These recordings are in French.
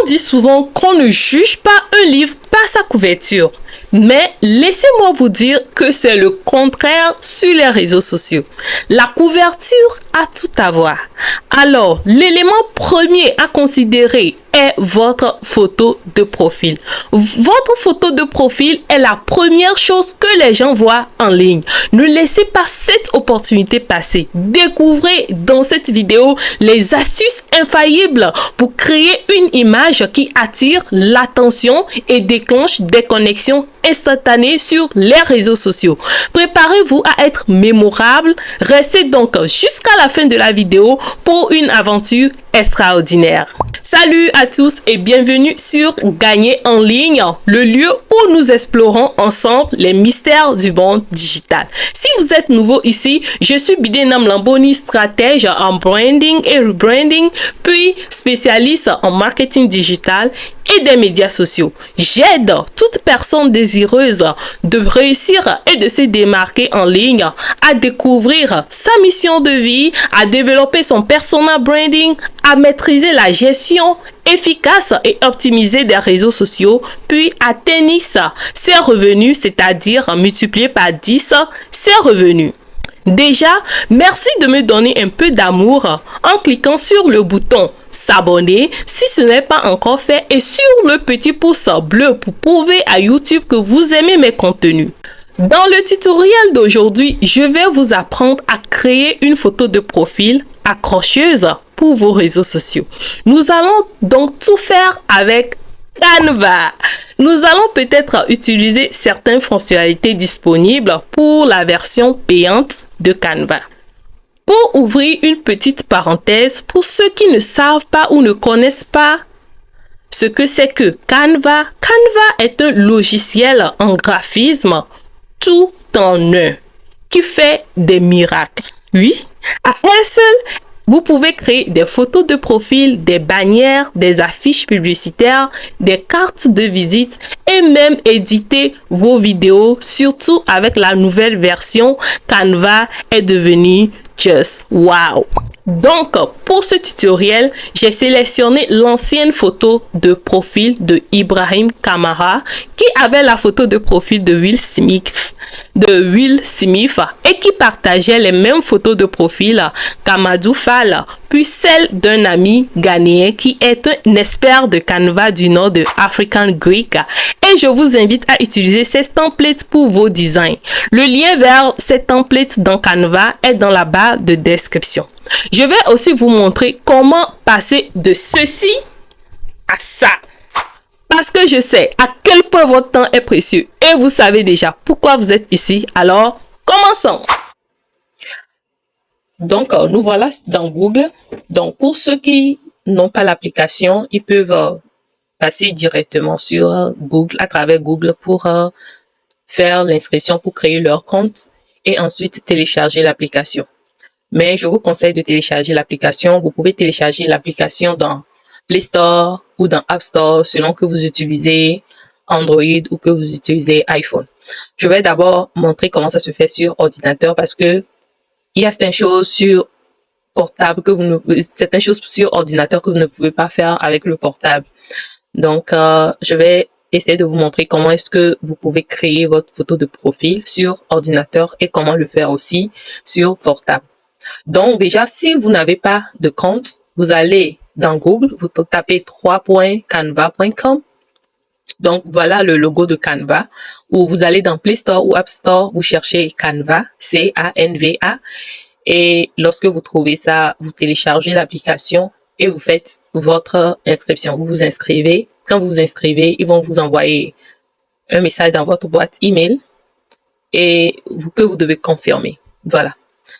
On dit souvent qu'on ne juge pas un livre par sa couverture, mais laissez-moi vous dire que c'est le contraire sur les réseaux sociaux. La couverture a tout à voir. Alors, l'élément premier à considérer est votre photo de profil. Votre photo de profil est la première chose que les gens voient en ligne. Ne laissez pas cette opportunité passer. Découvrez dans cette vidéo les astuces infaillibles pour créer une image qui attire l'attention et déclenche des connexions instantanées sur les réseaux sociaux. Préparez-vous à être mémorable. Restez donc jusqu'à la fin de la vidéo pour une aventure extraordinaire. Salut à tous et bienvenue sur Gagner en ligne, le lieu où nous explorons ensemble les mystères du monde digital. Si vous êtes nouveau ici, je suis Bidénam Lamboni, stratège en branding et rebranding, puis spécialiste en marketing digital et des médias sociaux. J'aide toute personne désireuse de réussir et de se démarquer en ligne à découvrir sa mission de vie, à développer son personal branding, à maîtriser la gestion efficace et optimisée des réseaux sociaux, puis à tenir ses revenus, c'est-à-dire multiplier par 10 ses revenus. Déjà, merci de me donner un peu d'amour en cliquant sur le bouton s'abonner si ce n'est pas encore fait et sur le petit pouce bleu pour prouver à YouTube que vous aimez mes contenus. Dans le tutoriel d'aujourd'hui, je vais vous apprendre à créer une photo de profil accrocheuse pour vos réseaux sociaux. Nous allons donc tout faire avec Canva. Nous allons peut-être utiliser certaines fonctionnalités disponibles pour la version payante de Canva. Pour ouvrir une petite parenthèse, pour ceux qui ne savent pas ou ne connaissent pas ce que c'est que Canva, Canva est un logiciel en graphisme tout en un qui fait des miracles. Oui, à elle seule, vous pouvez créer des photos de profil, des bannières, des affiches publicitaires, des cartes de visite et même éditer vos vidéos. Surtout avec la nouvelle version, Canva est devenu just wow. Donc, pour ce tutoriel, j'ai sélectionné l'ancienne photo de profil de Ibrahim Kamara qui avait la photo de profil de Will Smith et qui partageait les mêmes photos de profil qu'Amadou Fall, puis celle d'un ami ghanéen qui est un expert de Canva du nom de African Greek. Et je vous invite à utiliser ces templates pour vos designs. Le lien vers ces templates dans Canva est dans la barre de description. Je vais aussi vous montrer comment passer de ceci à ça. Parce que je sais à quel point votre temps est précieux et vous savez déjà pourquoi vous êtes ici. Alors, commençons. Donc, nous voilà dans Google. Donc, pour ceux qui n'ont pas l'application, ils peuvent passer directement sur Google, à travers Google pour faire l'inscription pour créer leur compte et ensuite télécharger l'application. Mais je vous conseille de télécharger l'application. Vous pouvez télécharger l'application dans Play Store ou dans App Store selon que vous utilisez Android ou que vous utilisez iPhone. Je vais d'abord montrer comment ça se fait sur ordinateur parce que il y a certaines choses sur portable certaines choses sur ordinateur que vous ne pouvez pas faire avec le portable. Donc, je vais essayer de vous montrer comment est-ce que vous pouvez créer votre photo de profil sur ordinateur et comment le faire aussi sur portable. Donc, déjà, si vous n'avez pas de compte, vous allez dans Google, vous tapez www.canva.com. Donc, voilà le logo de Canva. Ou vous allez dans Play Store ou App Store, vous cherchez Canva, C-A-N-V-A. Et lorsque vous trouvez ça, vous téléchargez l'application et vous faites votre inscription. Vous vous inscrivez. Quand vous vous inscrivez, ils vont vous envoyer un message dans votre boîte email et que vous devez confirmer. Voilà.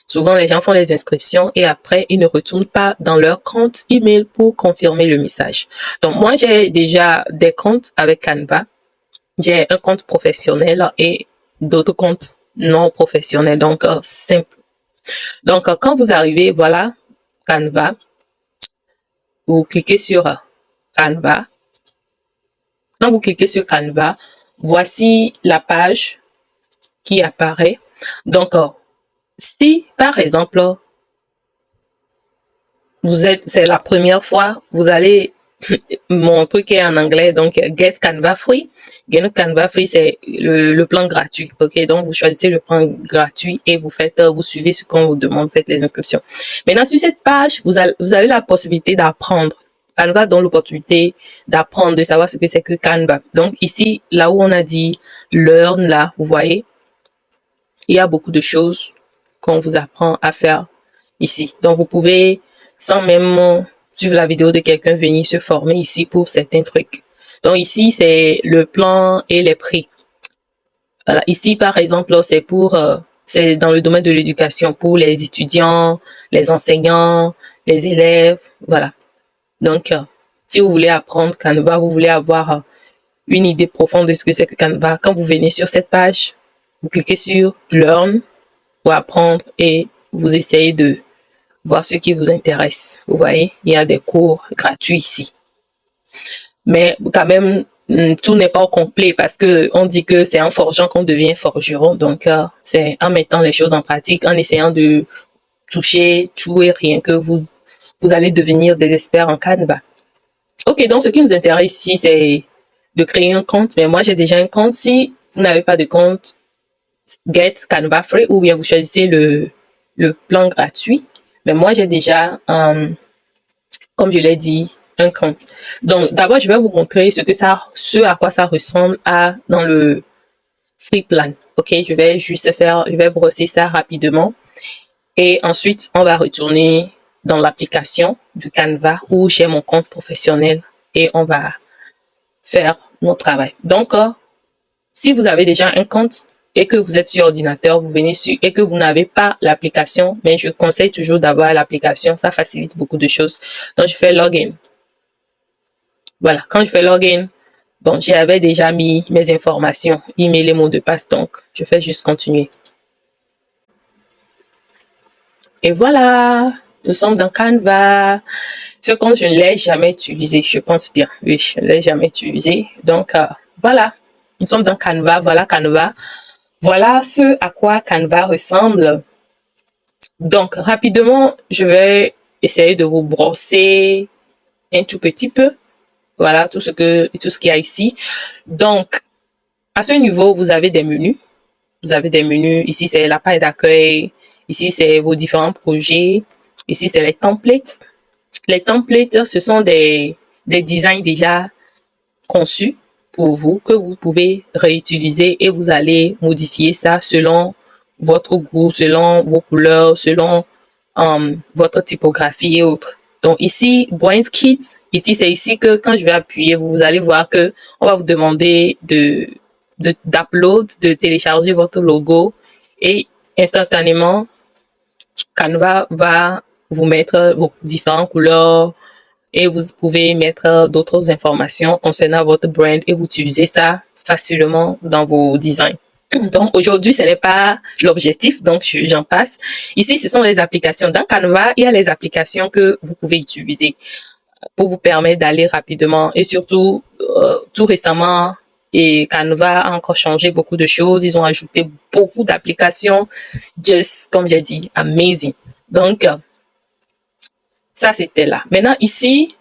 Souvent, les gens font les inscriptions et après, ils ne retournent pas dans leur compte email pour confirmer le message. Donc, moi, j'ai déjà des comptes avec Canva. J'ai un compte professionnel et d'autres comptes non professionnels, donc simple. Donc, quand vous arrivez, voilà, Canva, vous cliquez sur Canva. Quand vous cliquez sur Canva, voici la page qui apparaît. Donc, si, par exemple, c'est la première fois, vous allez mon truc est en anglais, donc Get Canva Free. Get Canva Free, c'est le plan gratuit. Ok, donc vous choisissez le plan gratuit et vous faites, vous suivez ce qu'on vous demande, vous faites les inscriptions. Maintenant, sur cette page, vous avez la possibilité d'apprendre. Canva donne l'opportunité d'apprendre, de savoir ce que c'est que Canva. Donc ici, là où on a dit Learn, là, vous voyez, il y a beaucoup de choses qu'on vous apprend à faire ici. Donc vous pouvez, sans même suivre la vidéo de quelqu'un, venir se former ici pour certains trucs. Donc ici, c'est le plan et les prix. Voilà. Ici, par exemple, c'est pour, c'est dans le domaine de l'éducation pour les étudiants, les enseignants, les élèves, voilà. Donc, si vous voulez apprendre Canva, vous voulez avoir une idée profonde de ce que c'est que Canva, quand vous venez sur cette page, vous cliquez sur Learn pour apprendre et vous essayez de voir ce qui vous intéresse. Vous voyez, il y a des cours gratuits ici. Mais quand même, tout n'est pas au complet parce que on dit que c'est en forgeant qu'on devient forgeron. Donc, c'est en mettant les choses en pratique, en essayant de toucher tout et rien que vous allez devenir des experts en Canva. Ok, donc ce qui nous intéresse ici, c'est de créer un compte. Mais moi, j'ai déjà un compte. Si vous n'avez pas de compte, Get Canva Free ou bien vous choisissez le plan gratuit. Mais moi, j'ai déjà, comme je l'ai dit, un compte. Donc, d'abord, je vais vous montrer ce à quoi ça ressemble dans le free plan. Ok, je vais brosser ça rapidement. Et ensuite, on va retourner dans l'application du Canva où j'ai mon compte professionnel et on va faire notre travail. Donc, si vous avez déjà un compte et que vous êtes sur ordinateur, vous venez sur et que vous n'avez pas l'application, mais je conseille toujours d'avoir l'application, ça facilite beaucoup de choses. Donc, je fais login. Voilà, quand je fais login, bon, j'avais déjà mis mes informations, email et mot de passe, donc je fais juste continuer. Et voilà, nous sommes dans Canva. Ce compte, je ne l'ai jamais utilisé, je pense bien. Oui, je ne l'ai jamais utilisé. Donc, voilà, nous sommes dans Canva. Voilà Canva. Voilà ce à quoi Canva ressemble. Donc, rapidement, je vais essayer de vous brosser un tout petit peu. Voilà, tout ce qu'il y a ici. Donc, à ce niveau, vous avez des menus. Vous avez des menus. Ici, c'est la page d'accueil. Ici, c'est vos différents projets. Ici, c'est les templates. Les templates, ce sont des designs déjà conçus pour vous, que vous pouvez réutiliser et vous allez modifier ça selon votre goût, selon vos couleurs, selon votre typographie et autres. Donc ici, Brand Kit, ici c'est ici que quand je vais appuyer, vous allez voir que on va vous demander d'upload, de télécharger votre logo et instantanément, Canva va vous mettre vos différentes couleurs et vous pouvez mettre d'autres informations concernant votre brand et vous utilisez ça facilement dans vos designs. Donc aujourd'hui, ce n'est pas l'objectif, donc j'en passe. Ici, ce sont les applications. Dans Canva, il y a les applications que vous pouvez utiliser pour vous permettre d'aller rapidement. Et surtout, tout récemment, et Canva a encore changé beaucoup de choses. Ils ont ajouté beaucoup d'applications. Just, comme j'ai dit, amazing. Donc, ça, c'était là. Maintenant, ici,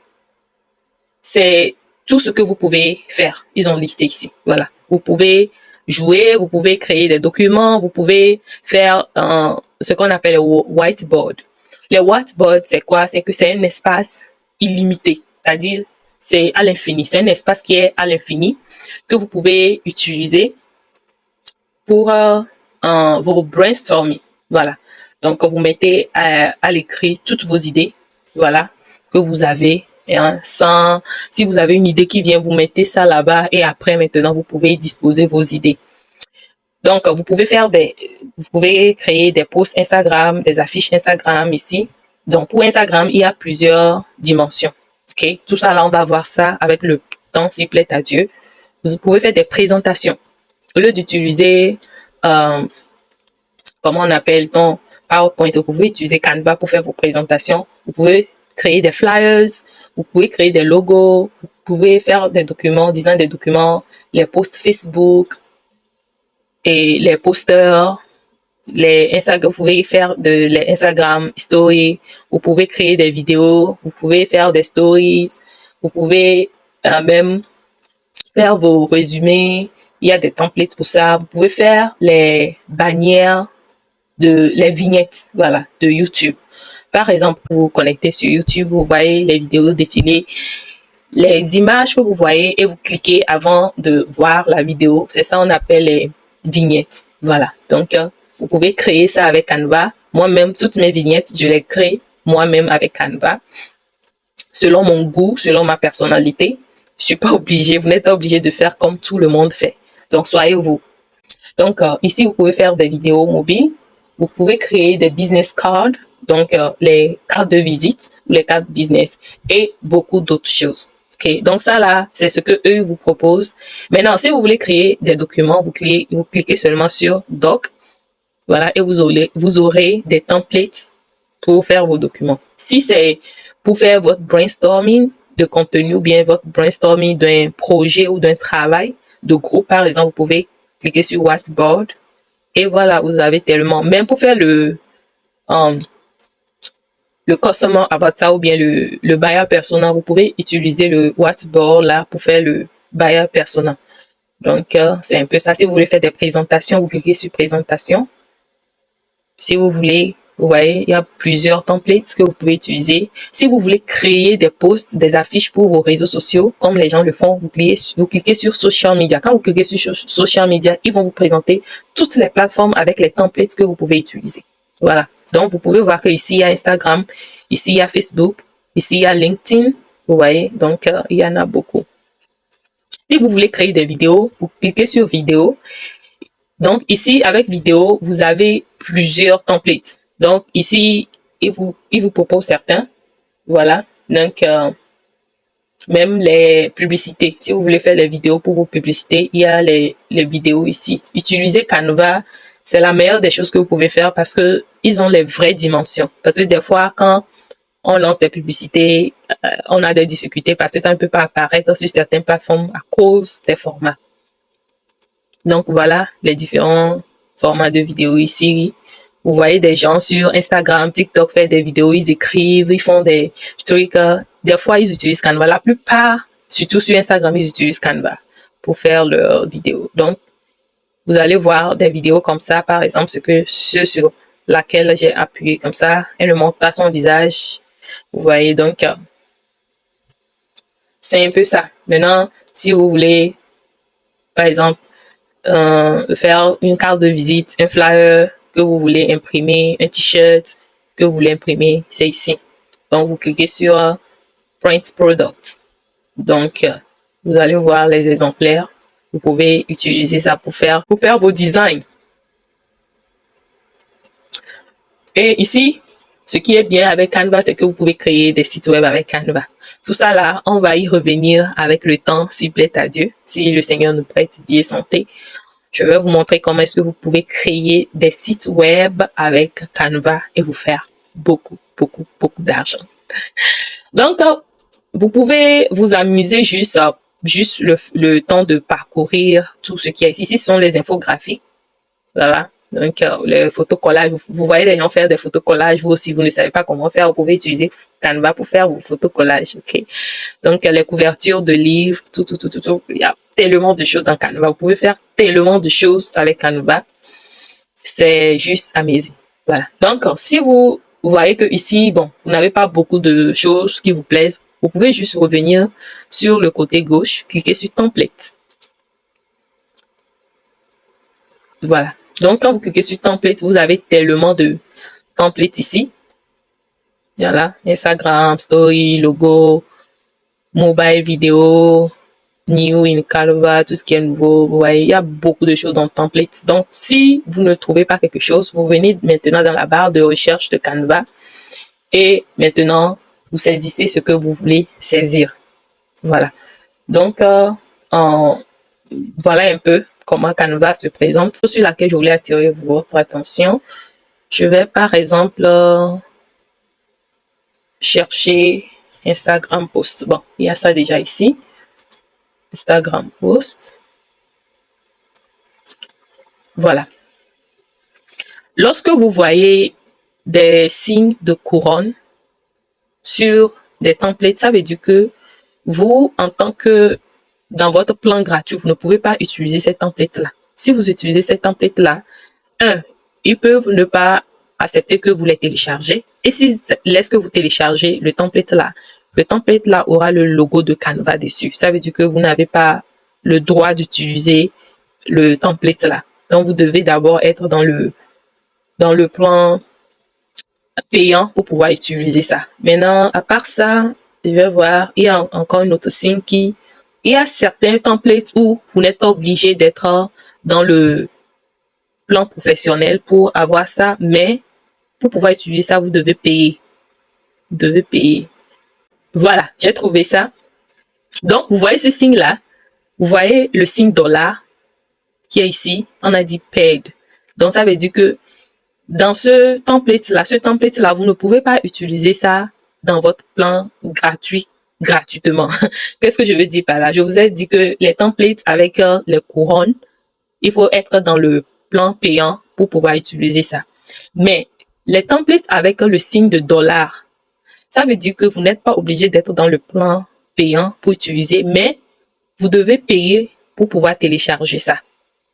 c'est tout ce que vous pouvez faire. Ils ont listé ici. Voilà. Vous pouvez jouer, vous pouvez créer des documents, vous pouvez faire ce qu'on appelle le whiteboard. Le whiteboard, c'est quoi? C'est que c'est un espace illimité. C'est-à-dire, c'est à l'infini. C'est un espace qui est à l'infini que vous pouvez utiliser pour vos brainstorming. Voilà. Donc, vous mettez à l'écrit toutes vos idées. Voilà. Que vous avez. Si vous avez une idée qui vient, vous mettez ça là-bas et après, maintenant, vous pouvez disposer vos idées. Donc, vous pouvez créer des posts Instagram, des affiches Instagram ici. Donc, pour Instagram, il y a plusieurs dimensions. OK? Tout ça, là, on va voir ça avec le temps, s'il plaît à Dieu. Vous pouvez faire des présentations. Au lieu d'utiliser, comment on appelle ton PowerPoint, vous pouvez utiliser Canva pour faire vos présentations. Vous pouvez créer des flyers, vous pouvez créer des logos, vous pouvez faire des documents, design des documents, les posts Facebook et les posters, vous pouvez faire les Instagram stories, vous pouvez créer des vidéos, vous pouvez faire des stories, Vous pouvez même faire vos résumés. Il y a des templates pour ça. Vous pouvez faire les bannières les vignettes, voilà, de YouTube. Par exemple, vous vous connectez sur YouTube, vous voyez les vidéos défiler, les images que vous voyez et vous cliquez avant de voir la vidéo. C'est ça on appelle les vignettes. Voilà. Donc, vous pouvez créer ça avec Canva. Moi-même, toutes mes vignettes, je les crée moi-même avec Canva. Selon mon goût, selon ma personnalité. Je suis pas obligée, vous n'êtes pas obligé de faire comme tout le monde fait. Donc, soyez vous. Donc, ici, vous pouvez faire des vidéos mobiles. Vous pouvez créer des business cards, donc les cartes de visite, les cartes business et beaucoup d'autres choses. Ok, donc ça là, c'est ce que eux vous proposent. Maintenant, si vous voulez créer des documents, vous cliquez seulement sur Doc, voilà, et vous aurez des templates pour faire vos documents. Si c'est pour faire votre brainstorming de contenu ou bien votre brainstorming d'un projet ou d'un travail de groupe, par exemple, vous pouvez cliquer sur Whiteboard. Et voilà, vous avez tellement, même pour faire le customer avatar ou bien le buyer persona, vous pouvez utiliser le whiteboard là pour faire le buyer persona. Donc, c'est un peu ça. Si vous voulez faire des présentations, vous cliquez sur présentation. Si vous voulez, vous voyez, il y a plusieurs templates que vous pouvez utiliser. Si vous voulez créer des posts, des affiches pour vos réseaux sociaux, comme les gens le font, vous cliquez sur social media. Quand vous cliquez sur social media, ils vont vous présenter toutes les plateformes avec les templates que vous pouvez utiliser. Voilà. Donc, vous pouvez voir que ici il y a Instagram, ici il y a Facebook, ici il y a LinkedIn. Vous voyez, donc il y en a beaucoup. Si vous voulez créer des vidéos, vous cliquez sur vidéo. Donc, ici, avec vidéo, vous avez plusieurs templates. Donc, ici, il vous propose certains. Voilà. Donc, même les publicités. Si vous voulez faire des vidéos pour vos publicités, il y a les vidéos ici. Utilisez Canva. C'est la meilleure des choses que vous pouvez faire parce que ils ont les vraies dimensions. Parce que des fois, quand on lance des publicités, on a des difficultés parce que ça ne peut pas apparaître sur certaines plateformes à cause des formats. Donc, voilà les différents formats de vidéos ici. Vous voyez des gens sur Instagram, TikTok faire des vidéos, ils écrivent, ils font des trucs. Des fois, ils utilisent Canva. La plupart, surtout sur Instagram, ils utilisent Canva pour faire leurs vidéos. Donc, vous allez voir des vidéos comme ça, par exemple, ce sur laquelle j'ai appuyé comme ça. Elle ne montre pas son visage. Vous voyez, donc, c'est un peu ça. Maintenant, si vous voulez, par exemple, faire une carte de visite, un flyer que vous voulez imprimer, un t-shirt que vous voulez imprimer, c'est ici. Donc, vous cliquez sur Print Product. Donc, vous allez voir les exemplaires. Vous pouvez utiliser ça pour faire vos designs. Et ici, ce qui est bien avec Canva, c'est que vous pouvez créer des sites web avec Canva. Tout ça là, on va y revenir avec le temps, s'il plaît à Dieu, si le Seigneur nous prête vie et santé. Je vais vous montrer comment est-ce que vous pouvez créer des sites web avec Canva et vous faire beaucoup d'argent. Donc, vous pouvez vous amuser juste le temps de parcourir tout ce qui est ici. Ici, ce sont les infographies. Voilà. Donc, les photocollages, vous voyez les gens faire des photocollages. Vous aussi, vous ne savez pas comment faire. Vous pouvez utiliser Canva pour faire vos photocollages. OK. Donc, les couvertures de livres, tout. Il y a tellement de choses dans Canva. Vous pouvez faire tellement de choses avec Canva. C'est juste amazing. Voilà. Donc, si vous voyez que ici, bon, vous n'avez pas beaucoup de choses qui vous plaisent, vous pouvez juste revenir sur le côté gauche, cliquer sur Template. Voilà. Donc, quand vous cliquez sur Template, vous avez tellement de templates ici. Voilà. Instagram, Story, logo, mobile vidéo, New in Canva, tout ce qui est nouveau. Vous voyez, il y a beaucoup de choses dans Template. Donc, si vous ne trouvez pas quelque chose, vous venez maintenant dans la barre de recherche de Canva et maintenant, vous saisissez ce que vous voulez saisir. Voilà. Donc, voilà un peu comment Canva se présente. Sur laquelle je voulais attirer votre attention. Je vais par exemple chercher Instagram Post. Bon, il y a ça déjà ici. Instagram Post. Voilà. Lorsque vous voyez des signes de couronne sur des templates, ça veut dire que vous, en tant que dans votre plan gratuit, vous ne pouvez pas utiliser ces templates-là. Si vous utilisez ces templates-là, ils peuvent ne pas accepter que vous les téléchargez. Et s'ils laissent que vous téléchargez le template-là aura le logo de Canva dessus. Ça veut dire que vous n'avez pas le droit d'utiliser le template-là. Donc, vous devez d'abord être dans le plan payant pour pouvoir utiliser ça. Maintenant, à part ça, je vais voir, il y a encore une autre signe il y a certains templates où vous n'êtes pas obligé d'être dans le plan professionnel pour avoir ça, mais pour pouvoir utiliser ça, vous devez payer. Vous devez payer. Voilà, j'ai trouvé ça. Donc, vous voyez ce signe-là. Vous voyez le signe dollar qui est ici. On a dit paid. Donc, ça veut dire que dans ce template-là, vous ne pouvez pas utiliser ça dans votre plan gratuitement. Qu'est-ce que je veux dire par là? Je vous ai dit que les templates avec les couronnes, il faut être dans le plan payant pour pouvoir utiliser ça. Mais les templates avec le signe de dollar, ça veut dire que vous n'êtes pas obligé d'être dans le plan payant pour utiliser, mais vous devez payer pour pouvoir télécharger ça.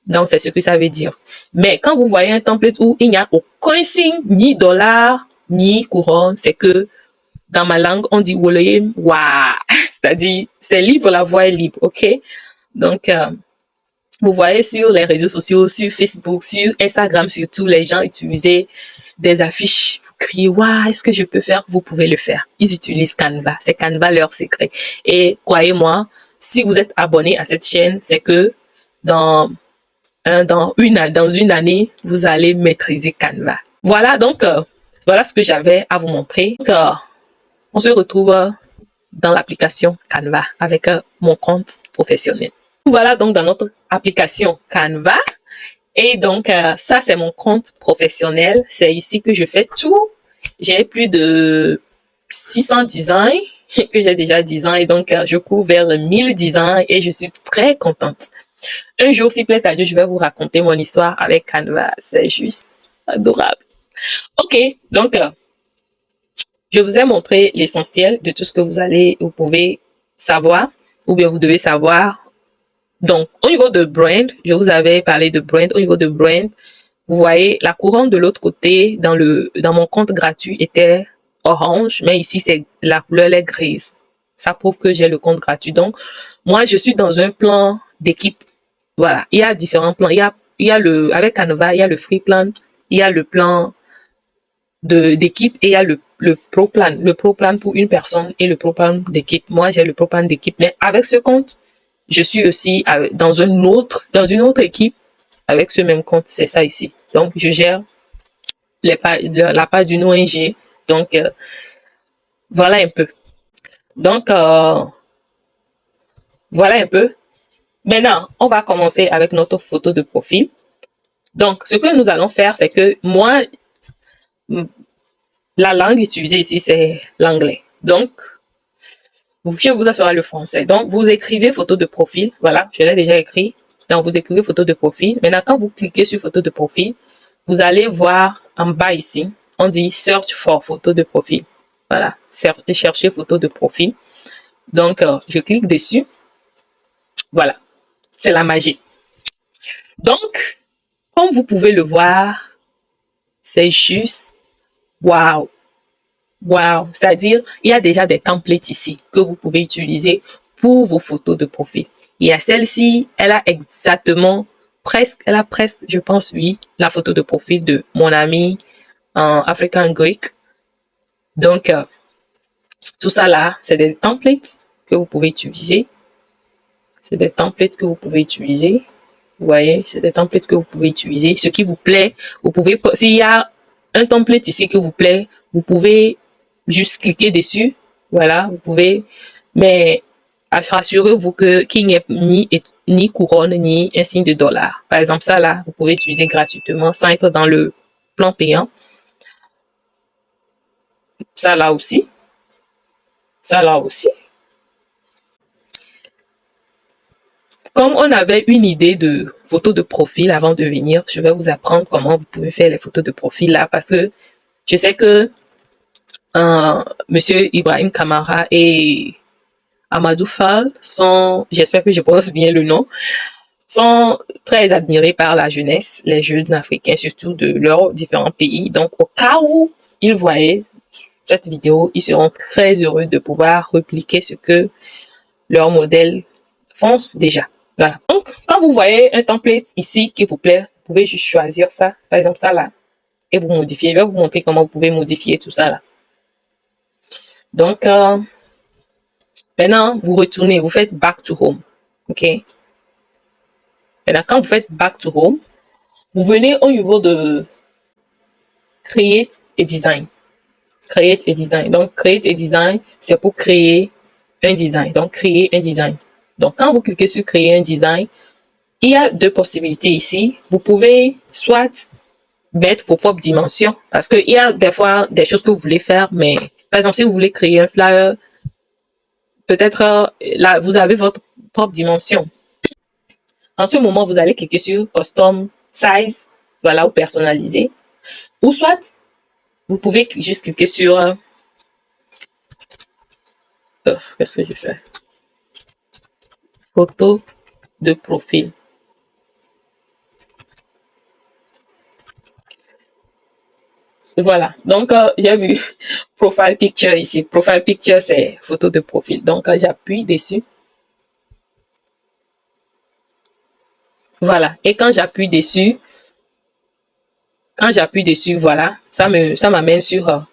Donc, c'est ce que ça veut dire. Mais quand vous voyez un template où il n'y a aucun signe, ni dollar, ni couronne, c'est que dans ma langue, on dit Wolayim wa. C'est-à-dire, c'est libre, la voix est libre, ok? Donc, vous voyez sur les réseaux sociaux, sur Facebook, sur Instagram, surtout, les gens utilisaient des affiches. Vous criez, waouh, est-ce que je peux faire? Vous pouvez le faire. Ils utilisent Canva. C'est Canva leur secret. Et croyez-moi, si vous êtes abonné à cette chaîne, c'est que dans une année, vous allez maîtriser Canva. Voilà, donc, voilà ce que j'avais à vous montrer. Donc, on se retrouve dans l'application Canva avec mon compte professionnel. Voilà donc dans notre application Canva. Et donc, ça, c'est mon compte professionnel. C'est ici que je fais tout. J'ai plus de 600 designs que j'ai déjà 10 ans. Et donc, je cours vers 1000 designs et je suis très contente. Un jour, s'il plaît à Dieu, je vais vous raconter mon histoire avec Canva. C'est juste adorable. Ok, donc, je vous ai montré l'essentiel de tout ce que vous pouvez savoir, ou bien vous devez savoir. Donc, au niveau de brand, je vous avais parlé de brand. Au niveau de brand, vous voyez, la couronne de l'autre côté, dans mon compte gratuit, était orange, mais ici, la couleur est grise. Ça prouve que j'ai le compte gratuit. Donc, moi, je suis dans un plan d'équipe. Voilà, il y a différents plans. Il y a avec Canva, il y a le free plan, il y a le plan d'équipe et il y a le pro plan. Le pro plan pour une personne et le pro plan d'équipe. Moi, j'ai le pro plan d'équipe, mais avec ce compte, je suis aussi dans une autre équipe avec ce même compte. C'est ça ici. Donc, je gère la part d'une ONG. Donc, voilà un peu. Donc, voilà un peu. Maintenant, on va commencer avec notre photo de profil. Donc, ce que nous allons faire, c'est que moi, la langue utilisée ici, c'est l'anglais. Donc, je vous assurerai le français. Donc, vous écrivez photo de profil. Voilà, je l'ai déjà écrit. Donc, vous écrivez photo de profil. Maintenant, quand vous cliquez sur photo de profil, vous allez voir en bas ici, on dit search for photo de profil. Voilà, chercher photo de profil. Donc, je clique dessus. Voilà, c'est la magie. Donc, comme vous pouvez le voir, c'est juste waouh. Wow, c'est-à-dire, il y a déjà des templates ici que vous pouvez utiliser pour vos photos de profil. Il y a celle-ci, elle a presque, je pense, oui, la photo de profil de mon ami African Greek. Donc, tout ça là, c'est des templates que vous pouvez utiliser. C'est des templates que vous pouvez utiliser. Vous voyez, c'est des templates que vous pouvez utiliser. Ce qui vous plaît, vous pouvez, s'il y a un template ici qui vous plaît, vous pouvez juste cliquer dessus. Voilà, vous pouvez, mais rassurez-vous qu'il n'y ait ni couronne, ni un signe de dollar. Par exemple, ça là, vous pouvez utiliser gratuitement sans être dans le plan payant. Ça là aussi. Ça là aussi. Comme on avait une idée de photo de profil avant de venir, je vais vous apprendre comment vous pouvez faire les photos de profil là, parce que je sais que Monsieur Ibrahim Kamara Amadou Fall sont, j'espère que je prononce bien le nom, sont très admirés par la jeunesse, les jeunes africains, surtout de leurs différents pays. Donc, au cas où ils voyaient cette vidéo, ils seront très heureux de pouvoir répliquer ce que leurs modèles font déjà. Voilà. Donc, quand vous voyez un template ici qui vous plaît, vous pouvez juste choisir ça, par exemple ça là, et vous modifier. Je vais vous montrer comment vous pouvez modifier tout ça là. Donc, maintenant, vous retournez, vous faites back to home. OK? Maintenant, quand vous faites back to home, vous venez au niveau de create et design. Create et design. Donc, create et design, c'est pour créer un design. Donc, créer un design. Donc, quand vous cliquez sur créer un design, il y a deux possibilités ici. Vous pouvez soit mettre vos propres dimensions, parce qu'il y a des fois des choses que vous voulez faire, mais par exemple, si vous voulez créer un flyer, peut-être là, vous avez votre propre dimension. En ce moment, vous allez cliquer sur Custom Size, voilà, ou personnaliser. Ou soit, vous pouvez juste cliquer sur... qu'est-ce que je fais? Photo de profil. Voilà, donc j'ai vu Profile Picture ici. Profile Picture, c'est photo de profil. Donc, j'appuie dessus. Voilà, et quand j'appuie dessus, voilà, ça m'amène sur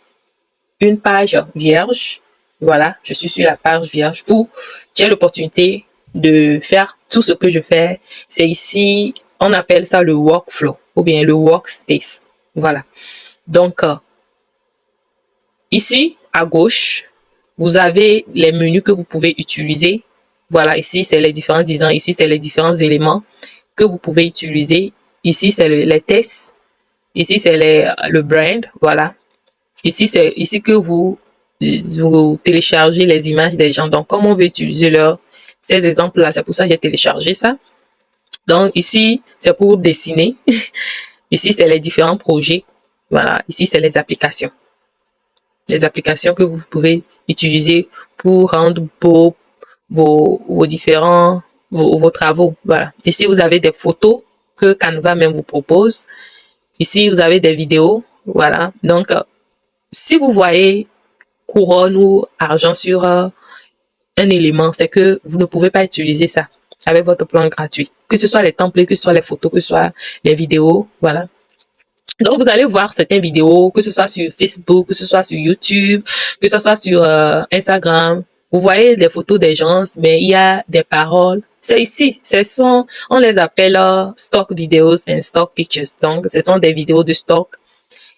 une page vierge. Voilà, je suis sur la page vierge où j'ai l'opportunité de faire tout ce que je fais. C'est ici, on appelle ça le workflow ou bien le workspace. Voilà. Donc, ici, à gauche, vous avez les menus que vous pouvez utiliser. Voilà, ici, c'est les différents designs. Ici, c'est les différents éléments que vous pouvez utiliser. Ici, c'est les tests. Ici, c'est le brand. Voilà. Ici, c'est ici que vous téléchargez les images des gens. Donc, comme on veut utiliser ces exemples-là, c'est pour ça que j'ai téléchargé ça. Donc, ici, c'est pour dessiner. Ici, c'est les différents projets. Voilà. Ici, c'est les applications. Les applications que vous pouvez utiliser pour rendre beau vos différents vos travaux. Voilà. Ici, vous avez des photos que Canva même vous propose. Ici, vous avez des vidéos. Voilà. Donc, si vous voyez couronne ou argent sur un élément, c'est que vous ne pouvez pas utiliser ça avec votre plan gratuit. Que ce soit les templates, que ce soit les photos, que ce soit les vidéos. Voilà. Donc, vous allez voir certaines vidéos, que ce soit sur Facebook, que ce soit sur YouTube, que ce soit sur Instagram. Vous voyez des photos des gens, mais il y a des paroles. C'est ici. On les appelle stock videos and stock pictures. Donc, ce sont des vidéos de stock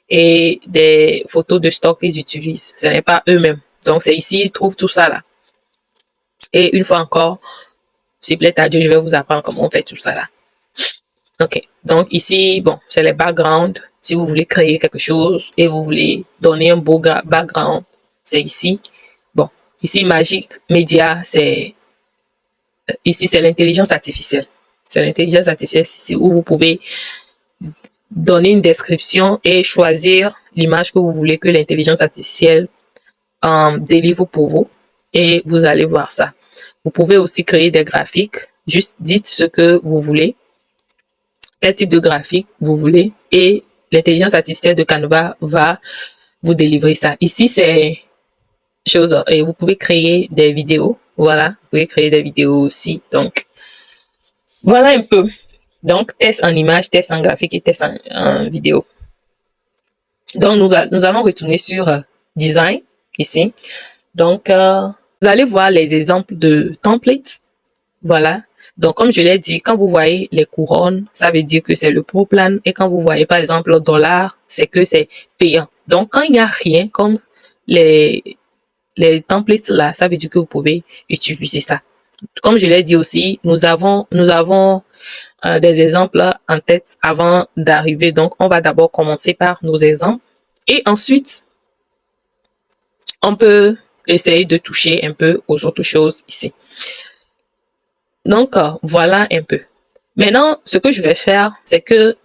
et des photos de stock qu'ils utilisent. Ce n'est pas eux-mêmes. Donc, c'est ici, ils trouvent tout ça là. Et une fois encore, s'il plaît à Dieu, je vais vous apprendre comment on fait tout ça là. Ok, donc ici, bon, c'est les backgrounds. Si vous voulez créer quelque chose et vous voulez donner un beau background, c'est ici. Bon, ici, Magic Media, c'est ici, c'est l'intelligence artificielle. C'est l'intelligence artificielle ici où vous pouvez donner une description et choisir l'image que vous voulez que l'intelligence artificielle délivre pour vous. Et vous allez voir ça. Vous pouvez aussi créer des graphiques. Juste dites ce que vous voulez. Quel type de graphique vous voulez et l'intelligence artificielle de Canva va vous délivrer ça. Ici, c'est chose et vous pouvez créer des vidéos. Voilà, vous pouvez créer des vidéos aussi. Donc, voilà un peu. Donc, test en image, test en graphique et test en vidéo. Donc, nous allons retourner sur design ici. Donc, vous allez voir les exemples de templates. Voilà. Donc, comme je l'ai dit, quand vous voyez les couronnes, ça veut dire que c'est le pro plan. Et quand vous voyez, par exemple, le dollar, c'est que c'est payant. Donc, quand il n'y a rien comme les templates là, ça veut dire que vous pouvez utiliser ça. Comme je l'ai dit aussi, nous avons des exemples en tête avant d'arriver. Donc, on va d'abord commencer par nos exemples. Et ensuite, on peut essayer de toucher un peu aux autres choses ici. Donc, voilà un peu. Maintenant, ce que je vais faire, c'est que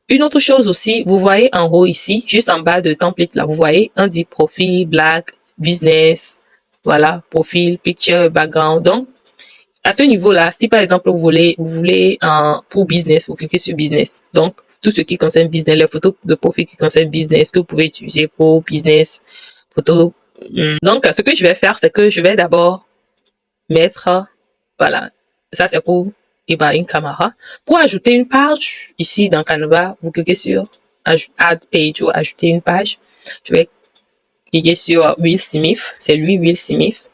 une autre chose aussi, vous voyez en haut ici, juste en bas de template, là, vous voyez, on dit profil, black, business, Voilà, profil, picture, background. Donc, à ce niveau-là, si par exemple vous voulez pour business, vous cliquez sur business. Donc, tout ce qui concerne business, les photos de profil qui concernent business que vous pouvez utiliser pour business, photos. Donc, ce que je vais faire, c'est que je vais d'abord mettre, voilà, ça c'est pour Ibrahim Kamara. Pour ajouter une page, ici dans Canva, vous cliquez sur Add Page ou ajouter une page. Je vais cliquer sur Will Smith, c'est lui Will Smith.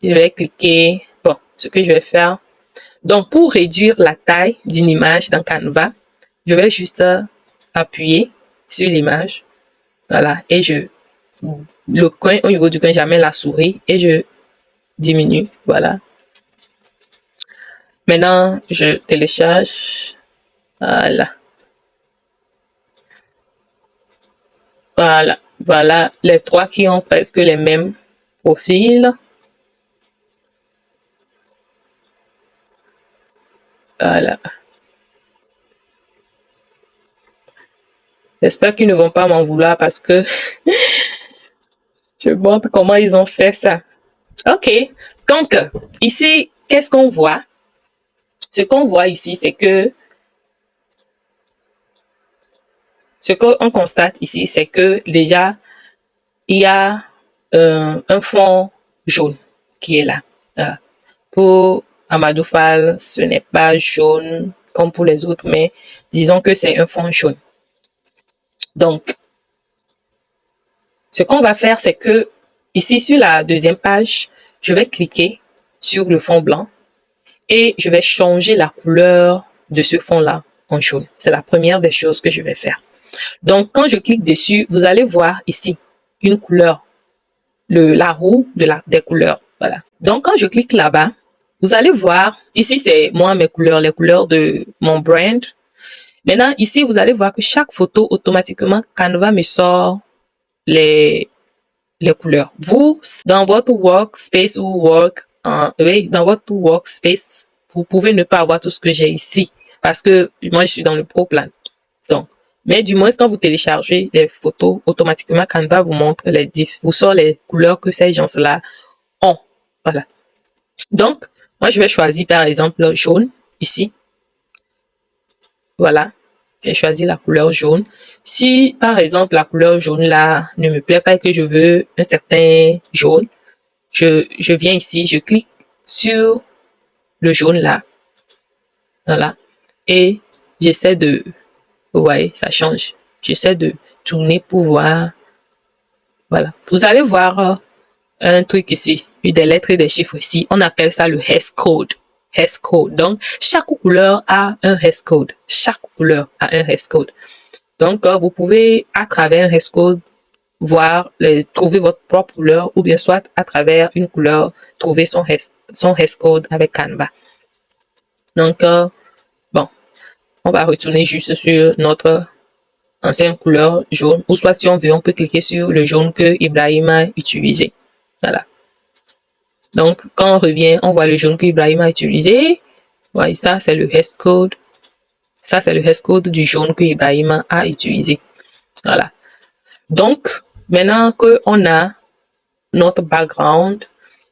Je vais cliquer, bon, ce que je vais faire. Donc, pour réduire la taille d'une image dans Canva, je vais juste appuyer sur l'image. Voilà, et le coin, au niveau du coin, j'amène la souris et je diminue. Voilà. Maintenant, je télécharge. Voilà. Voilà. Voilà les trois qui ont presque les mêmes profils. Voilà. J'espère qu'ils ne vont pas m'en vouloir parce que je montre comment ils ont fait ça. OK. Donc, ici, qu'est-ce qu'on voit? Ce qu'on voit ici, c'est que ce qu'on constate ici, c'est que déjà, il y a un fond jaune qui est là. Pour Amadou Fall, ce n'est pas jaune comme pour les autres, mais disons que c'est un fond jaune. Donc, ce qu'on va faire, c'est que ici sur la deuxième page, je vais cliquer sur le fond blanc et je vais changer la couleur de ce fond-là en jaune. C'est la première des choses que je vais faire. Donc, quand je clique dessus, vous allez voir ici une couleur, la roue des couleurs. Voilà. Donc, quand je clique là-bas, vous allez voir, ici, c'est moi, mes couleurs, les couleurs de mon brand. Maintenant, ici, vous allez voir que chaque photo, automatiquement, Canva me sort les couleurs. Vous, dans votre workspace ou dans votre workspace, vous pouvez ne pas avoir tout ce que j'ai ici parce que moi, je suis dans le Pro Plan. Donc, mais du moins, quand vous téléchargez les photos, automatiquement, Canva vous montre vous sort les couleurs que ces gens-là ont. Voilà. Donc, moi, je vais choisir, par exemple, jaune, ici. Voilà. J'ai choisi la couleur jaune. Si, par exemple, la couleur jaune là ne me plaît pas et que je veux un certain jaune, je viens ici, je clique sur le jaune là. Voilà. Et j'essaie de... Vous voyez, ça change. J'essaie de tourner pour voir. Voilà. Vous allez voir un truc ici, des lettres et des chiffres ici. On appelle ça le hash code. Hash code. Donc, chaque couleur a un hash code. Chaque couleur a un hash code. Donc, vous pouvez, à travers un hash code, trouver votre propre couleur ou bien soit à travers une couleur, trouver son hash code avec Canva. Donc, bon, on va retourner juste sur notre ancienne couleur jaune ou soit si on veut, on peut cliquer sur le jaune que Ibrahim a utilisé. Voilà. Donc, quand on revient, on voit le jaune que Ibrahim a utilisé. Voyez, ça, c'est le hash code. Ça, c'est le hash code du jaune que Ibrahim a utilisé. Voilà. Donc, maintenant qu'on a notre background,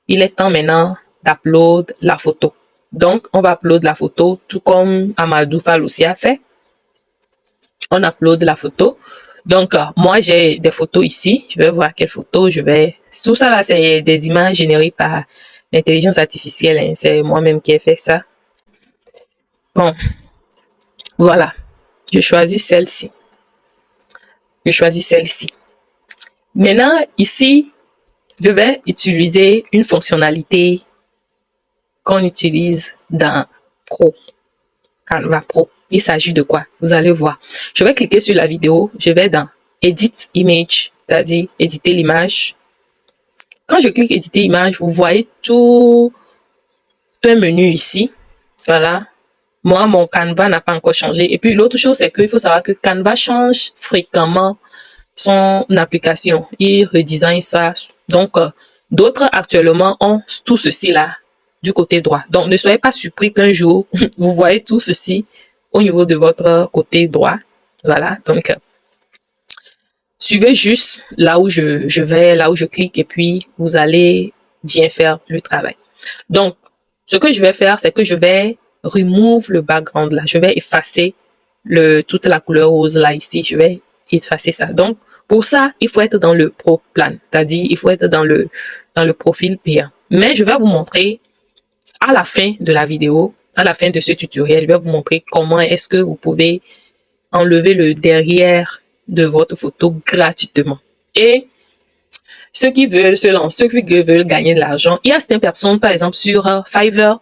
il est temps maintenant d'upload la photo. Donc, on va upload la photo, tout comme Amadou Fall aussi a fait. On upload la photo. Donc, moi, j'ai des photos ici. Je vais voir quelles photos je vais... Tout ça, là, c'est des images générées par l'intelligence artificielle. Hein. C'est moi-même qui ai fait ça. Bon, voilà. Je choisis celle-ci. Je choisis celle-ci. Maintenant, ici, je vais utiliser une fonctionnalité qu'on utilise dans Pro. Canva Pro. Il s'agit de quoi? Vous allez voir. Je vais cliquer sur la vidéo. Je vais dans Edit Image, c'est-à-dire éditer l'image. Quand je clique éditer image, vous voyez tout un menu ici. Voilà. Moi, mon Canva n'a pas encore changé. Et puis, l'autre chose, c'est qu'il faut savoir que Canva change fréquemment son application. Il redesign ça. Donc, d'autres actuellement ont tout ceci là du côté droit. Donc, ne soyez pas surpris qu'un jour, vous voyez tout ceci au niveau de votre côté droit. Voilà. Donc, suivez juste là où je vais, là où je clique et puis vous allez bien faire le travail. Donc, ce que je vais faire, c'est que je vais remove le background là. Je vais effacer toute la couleur rose là ici. Je vais effacer ça. Donc, pour ça, il faut être dans le Pro Plan. C'est-à-dire, il faut être dans le profil payant. Mais je vais vous montrer à la fin de la vidéo, à la fin de ce tutoriel, je vais vous montrer comment est-ce que vous pouvez enlever le derrière de votre photo gratuitement. Et ceux qui veulent se lancer, ceux qui veulent gagner de l'argent, il y a certaines personnes, par exemple, sur Fiverr,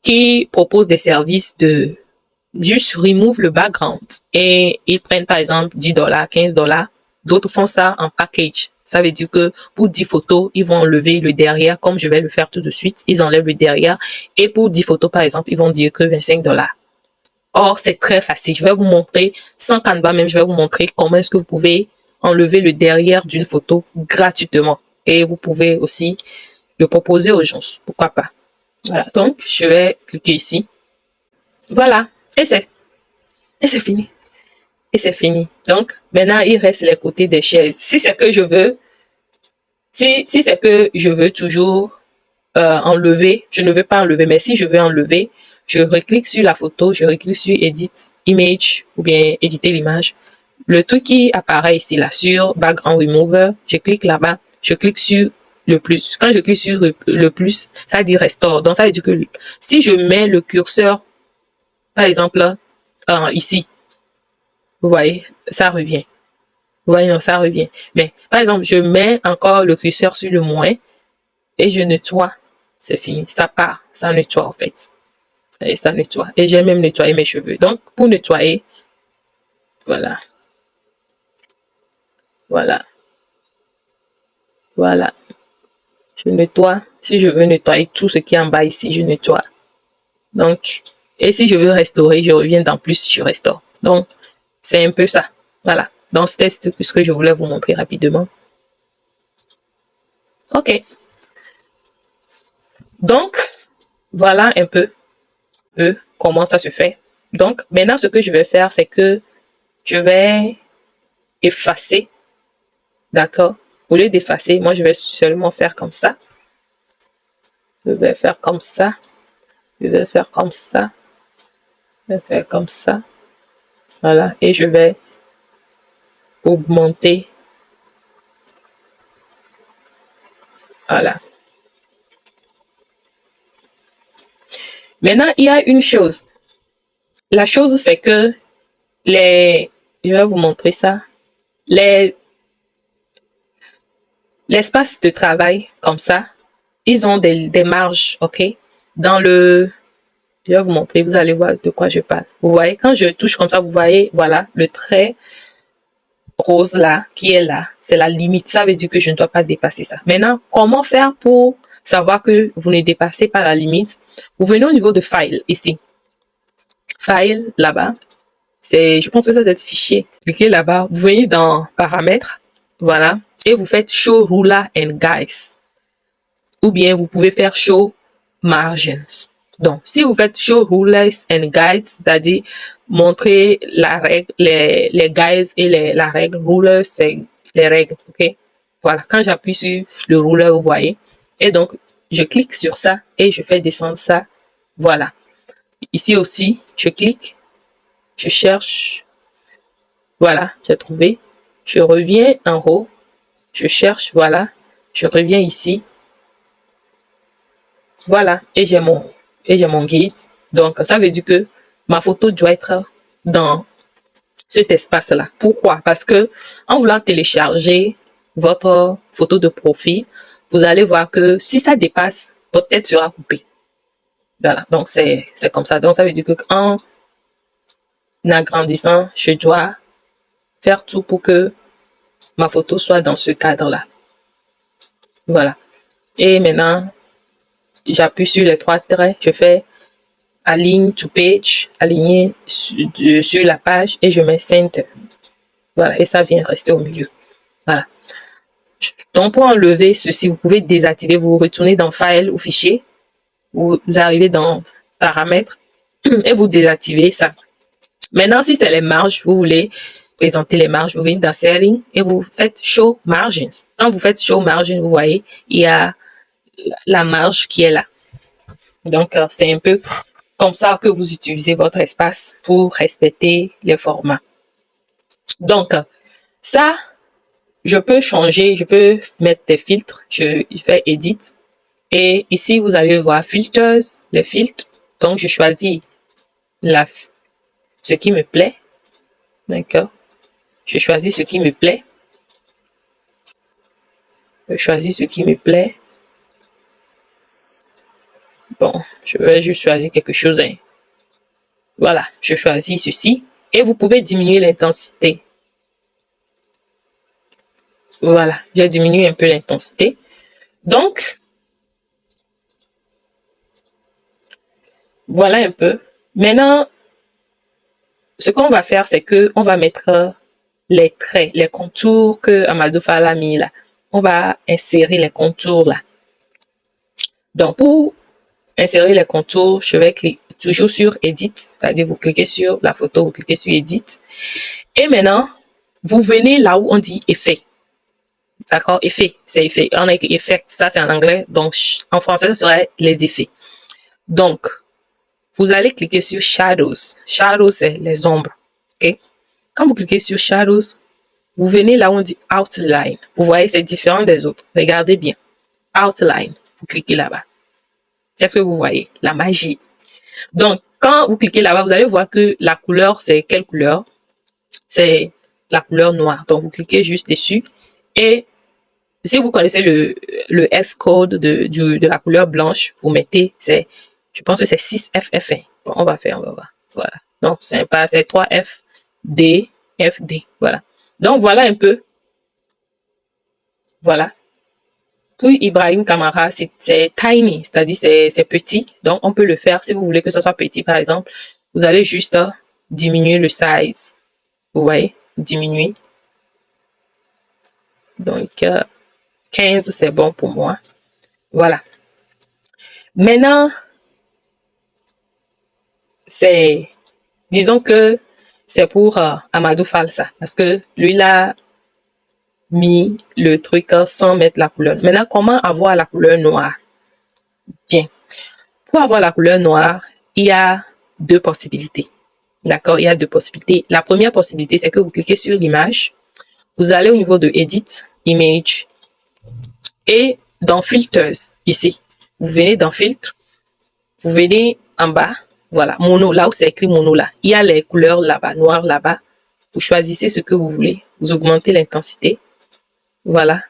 qui proposent des services de juste remove le background et ils prennent par exemple 10 $, 15 $. D'autres font ça en package. Ça veut dire que pour 10 photos, ils vont enlever le derrière, comme je vais le faire tout de suite. Ils enlèvent le derrière. Et pour 10 photos, par exemple, ils vont dire que 25 $. Or, c'est très facile. Je vais vous montrer, sans Canva même, je vais vous montrer comment est-ce que vous pouvez enlever le derrière d'une photo gratuitement. Et vous pouvez aussi le proposer aux gens. Pourquoi pas? Voilà. Donc, je vais cliquer ici. Voilà. Et c'est fini. Et c'est fini. Donc, maintenant, il reste les côtés des chaises. Si c'est que je veux, si c'est que je veux toujours enlever, je ne veux pas enlever, mais si je veux enlever, je reclique sur la photo, je reclique sur Edit Image ou bien éditer l'image. Le truc qui apparaît ici, là, sur Background Remover, je clique là-bas, je clique sur le plus. Quand je clique sur le plus, ça dit Restore. Donc, ça veut dire que si je mets le curseur, par exemple, ici, vous voyez, ça revient. Vous voyez, non, ça revient. Mais, par exemple, je mets encore le curseur sur le moins et je nettoie. C'est fini. Ça part. Ça nettoie, en fait. Et ça nettoie. Et j'ai même nettoyé mes cheveux. Donc, pour nettoyer, voilà. Voilà. Voilà. Je nettoie. Si je veux nettoyer tout ce qui est en bas ici, je nettoie. Donc, et si je veux restaurer, je reviens dans plus, je restaure. Donc, c'est un peu ça. Voilà. Donc, c'était ce que je voulais vous montrer rapidement. OK. Donc, voilà un peu comment ça se fait. Donc, maintenant, ce que je vais faire, c'est que je vais effacer. D'accord? Au lieu d'effacer, moi, je vais seulement faire comme ça. Je vais faire comme ça. Je vais faire comme ça. Je vais faire comme ça. Voilà. Et je vais augmenter. Voilà. Maintenant, il y a une chose. La chose, c'est que je vais vous montrer ça. L'espace de travail, comme ça, ils ont des marges, ok? Je vais vous montrer, vous allez voir de quoi je parle. Vous voyez, quand je touche comme ça, vous voyez, voilà, le trait rose là, qui est là, c'est la limite. Ça veut dire que je ne dois pas dépasser ça. Maintenant, comment faire pour savoir que vous ne dépassez pas la limite? Vous venez au niveau de File, ici. File, là-bas. Je pense que ça doit être fichier. Cliquez là-bas. Vous venez dans Paramètres. Voilà. Et vous faites Show Ruler and Guides. Ou bien vous pouvez faire Show Margins. Donc, si vous faites Show Rulers and Guides, c'est-à-dire montrer la règle, les guides et la règle. Ruler, c'est les règles. OK? Voilà. Quand j'appuie sur le ruler, vous voyez. Et donc, je clique sur ça et je fais descendre ça. Voilà. Ici aussi, je clique. Je cherche. Voilà, j'ai trouvé. Je reviens en haut. Je cherche, voilà. Je reviens ici. Voilà, et j'ai mon guide. Donc, ça veut dire que ma photo doit être dans cet espace-là. Pourquoi? Parce que en voulant télécharger votre photo de profil, vous allez voir que si ça dépasse, votre tête sera coupée. Voilà, donc c'est comme ça. Donc, ça veut dire que en agrandissant, je dois faire tout pour que ma photo soit dans ce cadre-là. Voilà. Et maintenant, j'appuie sur les 3 traits, je fais Align to page, aligner sur la page et je mets Center. Voilà, et ça vient rester au milieu. Voilà. Donc, pour enlever ceci, vous pouvez désactiver, vous retournez dans File ou Fichier, vous arrivez dans Paramètres et vous désactivez ça. Maintenant, si c'est les marges, vous voulez présenter les marges, vous venez dans Setting et vous faites Show Margins. Quand vous faites Show Margins, vous voyez, il y a la marge qui est là. Donc, c'est un peu comme ça que vous utilisez votre espace pour respecter les formats. Donc, ça, je peux changer, je peux mettre des filtres. Je fais Edit. Et ici, vous allez voir Filters, les filtres. Donc, je choisis ce qui me plaît. D'accord. Je choisis ce qui me plaît. Je choisis ce qui me plaît. Bon, je vais juste choisir quelque chose. Hein. Voilà, je choisis ceci. Et vous pouvez diminuer l'intensité. Voilà, j'ai diminué un peu l'intensité. Donc, voilà un peu. Maintenant, ce qu'on va faire, c'est que on va mettre les traits, les contours que Amadou Fall a mis là. On va insérer les contours là. Donc, pour insérer les contours, je vais cliquer toujours sur Edit, c'est-à-dire vous cliquez sur la photo, vous cliquez sur Edit. Et maintenant, vous venez là où on dit Effet. D'accord? Effet, c'est effet. On a écrit Effect, ça c'est en anglais. Donc, en français, ce serait les effets. Donc, vous allez cliquer sur Shadows. Shadows, c'est les ombres. OK? Quand vous cliquez sur Shadows, vous venez là où on dit Outline. Vous voyez, c'est différent des autres. Regardez bien. Outline. Vous cliquez là-bas. C'est ce que vous voyez. La magie. Donc, quand vous cliquez là-bas, vous allez voir que la couleur, c'est quelle couleur? C'est la couleur noire. Donc, vous cliquez juste dessus. Et si vous connaissez le S-code de la couleur blanche, vous mettez, je pense que c'est 6FF1. Bon, on va voir. Voilà. Donc, c'est 3FD, FD. Voilà. Donc, voilà un peu. Voilà. Pour Ibrahim Kamara, c'est tiny, c'est-à-dire c'est petit. Donc, on peut le faire. Si vous voulez que ça soit petit, par exemple, vous allez juste diminuer le size. Vous voyez? Diminuer. Donc, 15, c'est bon pour moi. Voilà. Maintenant, disons que c'est pour Amadou Fall ça, parce que lui, il a mis le truc sans mettre la couleur. Maintenant, comment avoir la couleur noire? Bien. Pour avoir la couleur noire, il y a deux possibilités. D'accord? Il y a deux possibilités. La première possibilité, c'est que vous cliquez sur l'image. Vous allez au niveau de Edit, Image. Et dans Filters, ici. Vous venez dans Filtre. Vous venez en bas. Voilà, mono, là où c'est écrit mono là. Il y a les couleurs là-bas, noir là-bas. Vous choisissez ce que vous voulez. Vous augmentez l'intensité. Voilà.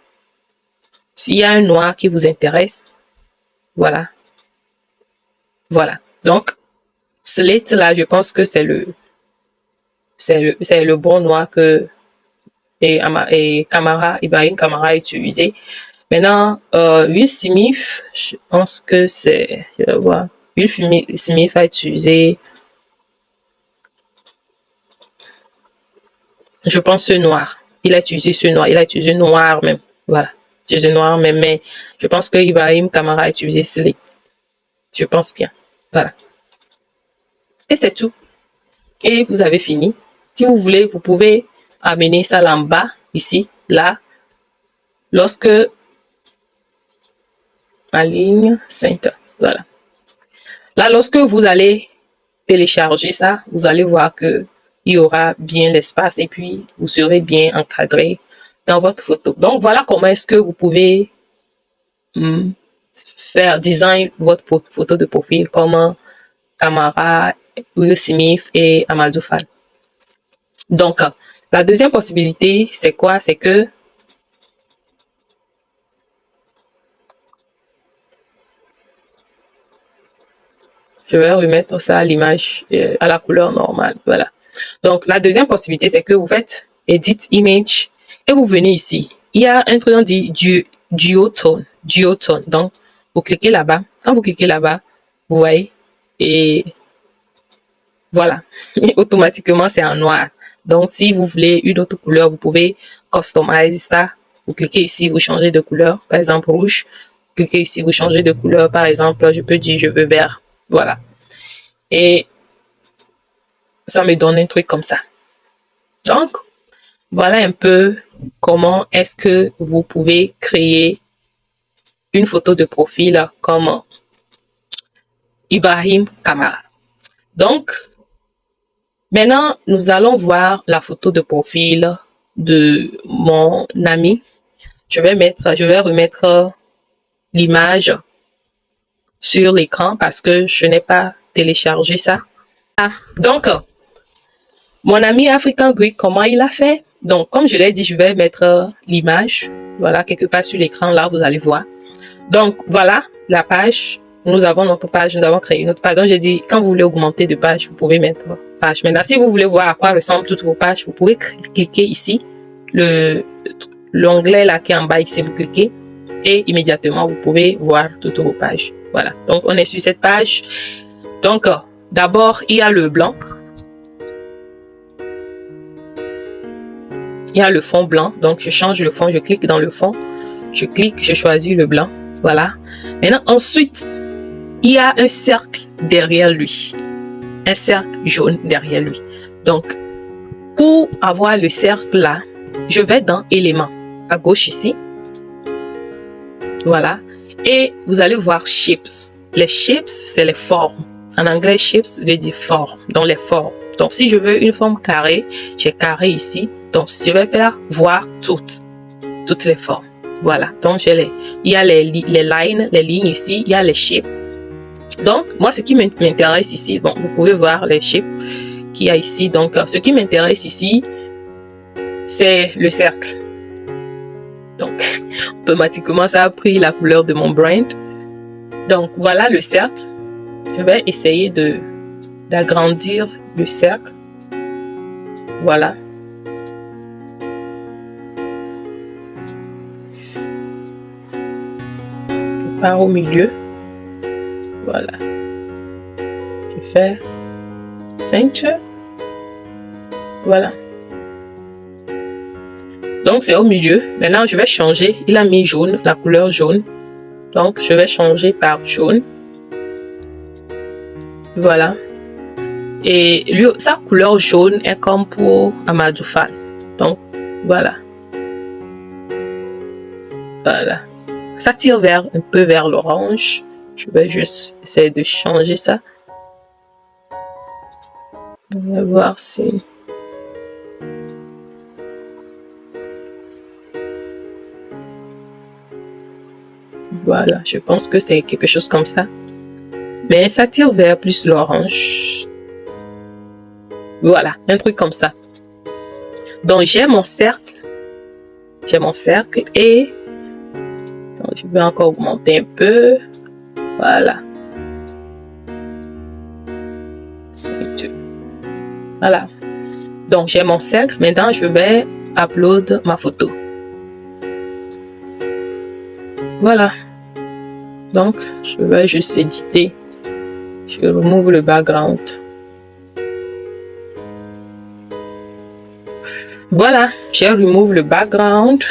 S'il y a un noir qui vous intéresse, voilà. Voilà. Donc, Slate là, je pense que c'est le bon noir que Ibrahim Kamara a utilisé. Maintenant, Will Smith, je pense que c'est, je vais voir. Will Smith a utilisé, je pense, ce noir. Il a utilisé ce noir. Il a utilisé noir même. Voilà. Utilisé noir même. Mais je pense que Ibrahim Kamara a utilisé Slate. Je pense bien. Voilà. Et c'est tout. Et vous avez fini. Si vous voulez, vous pouvez amener ça là en bas, ici, là. Lorsque ma ligne center. Voilà. Là, lorsque vous allez télécharger ça, vous allez voir que il y aura bien l'espace et puis vous serez bien encadré dans votre photo. Donc, voilà comment est-ce que vous pouvez faire design votre photo de profil comme Kamara, Will Smith et Amadou Fall. Donc, la deuxième possibilité, c'est quoi? C'est que je vais remettre ça à l'image, à la couleur normale. Voilà. Donc, la deuxième possibilité, c'est que vous faites Edit Image et vous venez ici. Il y a un truc, on dit Duotone. Duotone. Donc, vous cliquez là-bas. Quand vous cliquez là-bas, vous voyez, et voilà. Et automatiquement, c'est en noir. Donc, si vous voulez une autre couleur, vous pouvez customiser ça. Vous cliquez ici, vous changez de couleur. Par exemple, rouge. Vous cliquez ici, vous changez de couleur. Par exemple, je peux dire, je veux vert. Voilà. Et ça me donne un truc comme ça. Donc, voilà un peu comment est-ce que vous pouvez créer une photo de profil comme Ibrahim Kamara. Donc, maintenant, nous allons voir la photo de profil de mon ami. Je vais remettre l'image sur l'écran parce que je n'ai pas téléchargé ça. Donc, mon ami African Greek, comment il a fait? Donc, comme je l'ai dit, je vais mettre l'image. Voilà, quelque part sur l'écran, là, vous allez voir. Donc, voilà la page. Nous avons notre page, nous avons créé notre page. Donc, j'ai dit, quand vous voulez augmenter de page, vous pouvez mettre page. Maintenant, si vous voulez voir à quoi ressemblent toutes vos pages, vous pouvez cliquer ici. L'onglet là qui est en bas ici, vous cliquez. Et immédiatement, vous pouvez voir toutes vos pages. Voilà. Donc, on est sur cette page. Donc, d'abord, il y a le blanc. Il y a le fond blanc. Donc, je change le fond. Je clique dans le fond. Je clique, je choisis le blanc. Voilà. Maintenant, ensuite, il y a un cercle derrière lui. Un cercle jaune derrière lui. Donc, pour avoir le cercle là, je vais dans éléments. À gauche ici. Voilà. Et vous allez voir shapes. Les shapes, c'est les formes. En anglais, shapes veut dire forme. Donc, les formes. Donc, si je veux une forme carrée, j'ai carré ici. Donc, je vais faire voir toutes les formes. Voilà. Donc, il y a les lines, les lignes ici. Il y a les shapes. Donc, moi, ce qui m'intéresse ici, bon, vous pouvez voir les shapes qu'il y a ici. Donc, ce qui m'intéresse ici, c'est le cercle. Donc, automatiquement, ça a pris la couleur de mon brand. Donc, voilà le cercle. Je vais essayer d'agrandir le cercle. Voilà. Je pars au milieu. Voilà. Je fais center. Voilà. Donc, c'est au milieu. Maintenant, je vais changer. Il a mis jaune, la couleur jaune. Donc, je vais changer par jaune. Voilà. Et lui, sa couleur jaune est comme pour Amadou Fall. Donc, voilà. Voilà. Ça tire un peu vers l'orange. Je vais juste essayer de changer ça. On va voir si... Voilà, je pense que c'est quelque chose comme ça. Mais ça tire vers plus l'orange. Voilà, un truc comme ça. Donc, j'ai mon cercle. J'ai mon cercle et... Donc, je vais encore augmenter un peu. Voilà. Voilà. Donc, j'ai mon cercle. Maintenant, je vais upload ma photo. Voilà. Donc, je vais juste éditer. Je remove le background. Voilà, j'ai remove le background.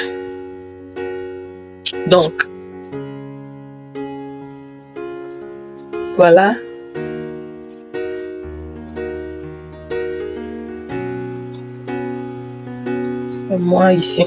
Donc, voilà. Et moi ici.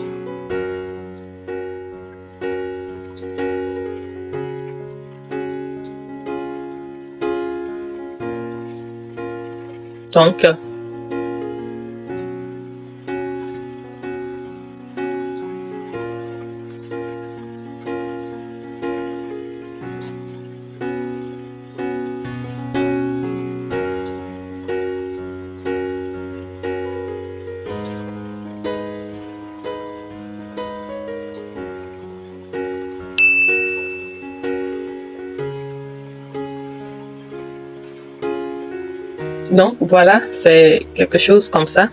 Donc, voilà, c'est quelque chose comme ça.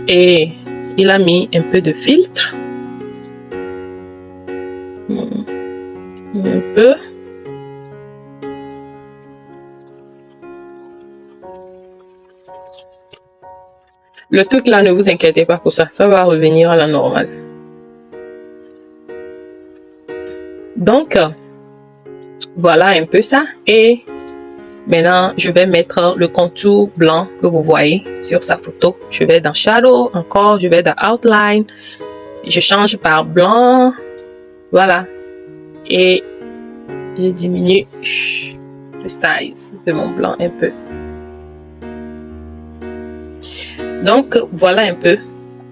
Et il a mis un peu de filtre. Un peu. Le truc là, ne vous inquiétez pas pour ça. Ça va revenir à la normale. Donc, voilà un peu ça. Et maintenant, je vais mettre le contour blanc que vous voyez sur sa photo. Je vais dans Shadow, encore, je vais dans Outline. Je change par blanc. Voilà. et je diminue le size de mon blanc un peu. Donc, voilà un peu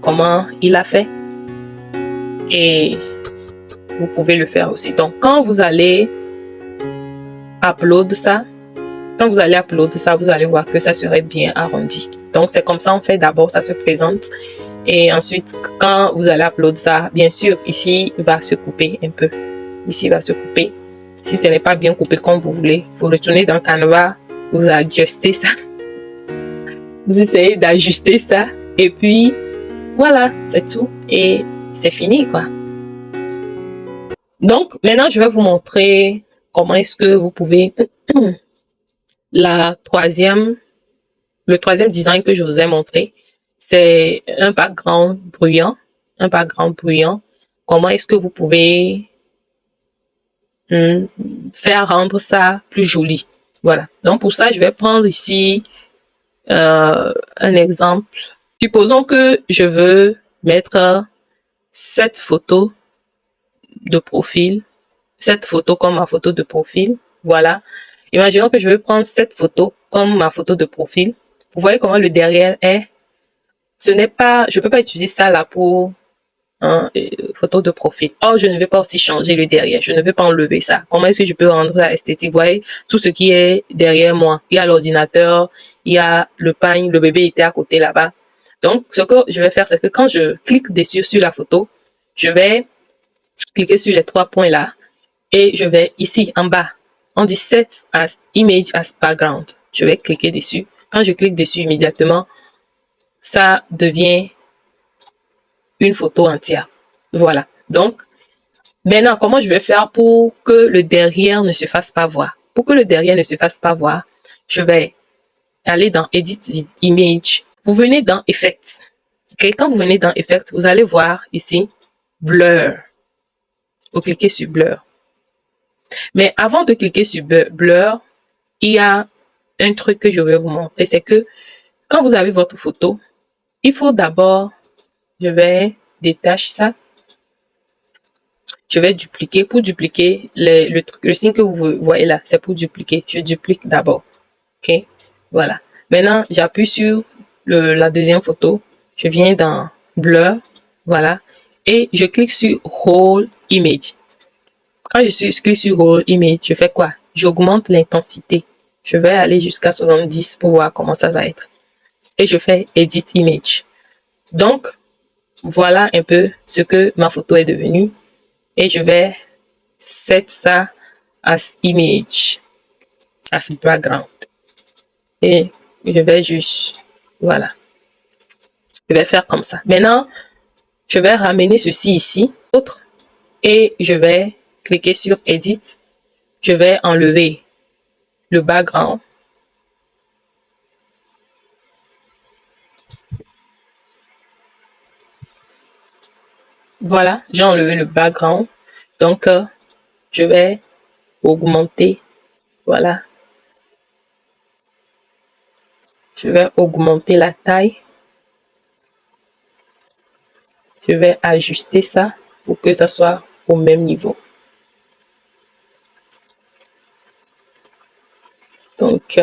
comment il a fait. Et vous pouvez le faire aussi. Donc, quand vous allez upload ça, vous allez voir que ça serait bien arrondi. Donc, c'est comme ça on fait. D'abord, ça se présente. Et ensuite, quand vous allez upload ça, bien sûr, ici, il va se couper un peu. Ici, il va se couper. Si ce n'est pas bien coupé comme vous voulez, vous retournez dans Canva, vous ajustez ça. Vous essayez d'ajuster ça. Et puis, voilà, c'est tout. Et c'est fini, quoi. Donc, maintenant, je vais vous montrer comment est-ce que vous pouvez... le troisième design que je vous ai montré, c'est un background bruyant. Comment est-ce que vous pouvez faire rendre ça plus joli. Voilà. Donc, pour ça, je vais prendre ici un exemple. Supposons que je veux mettre cette photo de profil, cette photo comme ma photo de profil. Voilà. Imaginons que je veux prendre cette photo comme ma photo de profil. Vous voyez comment le derrière est. Ce n'est pas, je peux pas utiliser ça là pour photo de profil. Oh, je ne vais pas aussi changer le derrière. Je ne vais pas enlever ça. Comment est-ce que je peux rendre ça esthétique? Vous voyez, tout ce qui est derrière moi. Il y a l'ordinateur, il y a le pagne, le bébé était à côté là-bas. Donc, ce que je vais faire, c'est que quand je clique dessus sur la photo, je vais cliquer sur les trois points là et je vais ici en bas. On dit Set as Image as Background. Je vais cliquer dessus. Quand je clique dessus immédiatement, ça devient une photo entière. Voilà. Donc, maintenant, comment je vais faire pour que le derrière ne se fasse pas voir? Pour que le derrière ne se fasse pas voir, je vais aller dans Edit Image. Vous venez dans Effects. Okay? Quand vous venez dans Effects, vous allez voir ici Blur. Vous cliquez sur Blur. Mais avant de cliquer sur Blur, il y a un truc que je vais vous montrer. C'est que quand vous avez votre photo, il faut d'abord, je vais détacher ça. Je vais dupliquer. Pour dupliquer, le signe que vous voyez là, c'est pour dupliquer. Je duplique d'abord. OK? Voilà. Maintenant, j'appuie sur la deuxième photo. Je viens dans Blur. Voilà. Et je clique sur Whole Image. Quand je clique sur Whole Image, je fais quoi? J'augmente l'intensité. Je vais aller jusqu'à 70 pour voir comment ça va être. Et je fais Edit Image. Donc, voilà un peu ce que ma photo est devenue. Et je vais set ça as image, as background. Et je vais juste, voilà. Je vais faire comme ça. Maintenant, je vais ramener ceci ici, autre, et je vais cliquer sur Edit. Je vais enlever le background. Voilà, j'ai enlevé le background. Donc, je vais augmenter. Voilà. Je vais augmenter la taille. Je vais ajuster ça pour que ça soit au même niveau. Donc,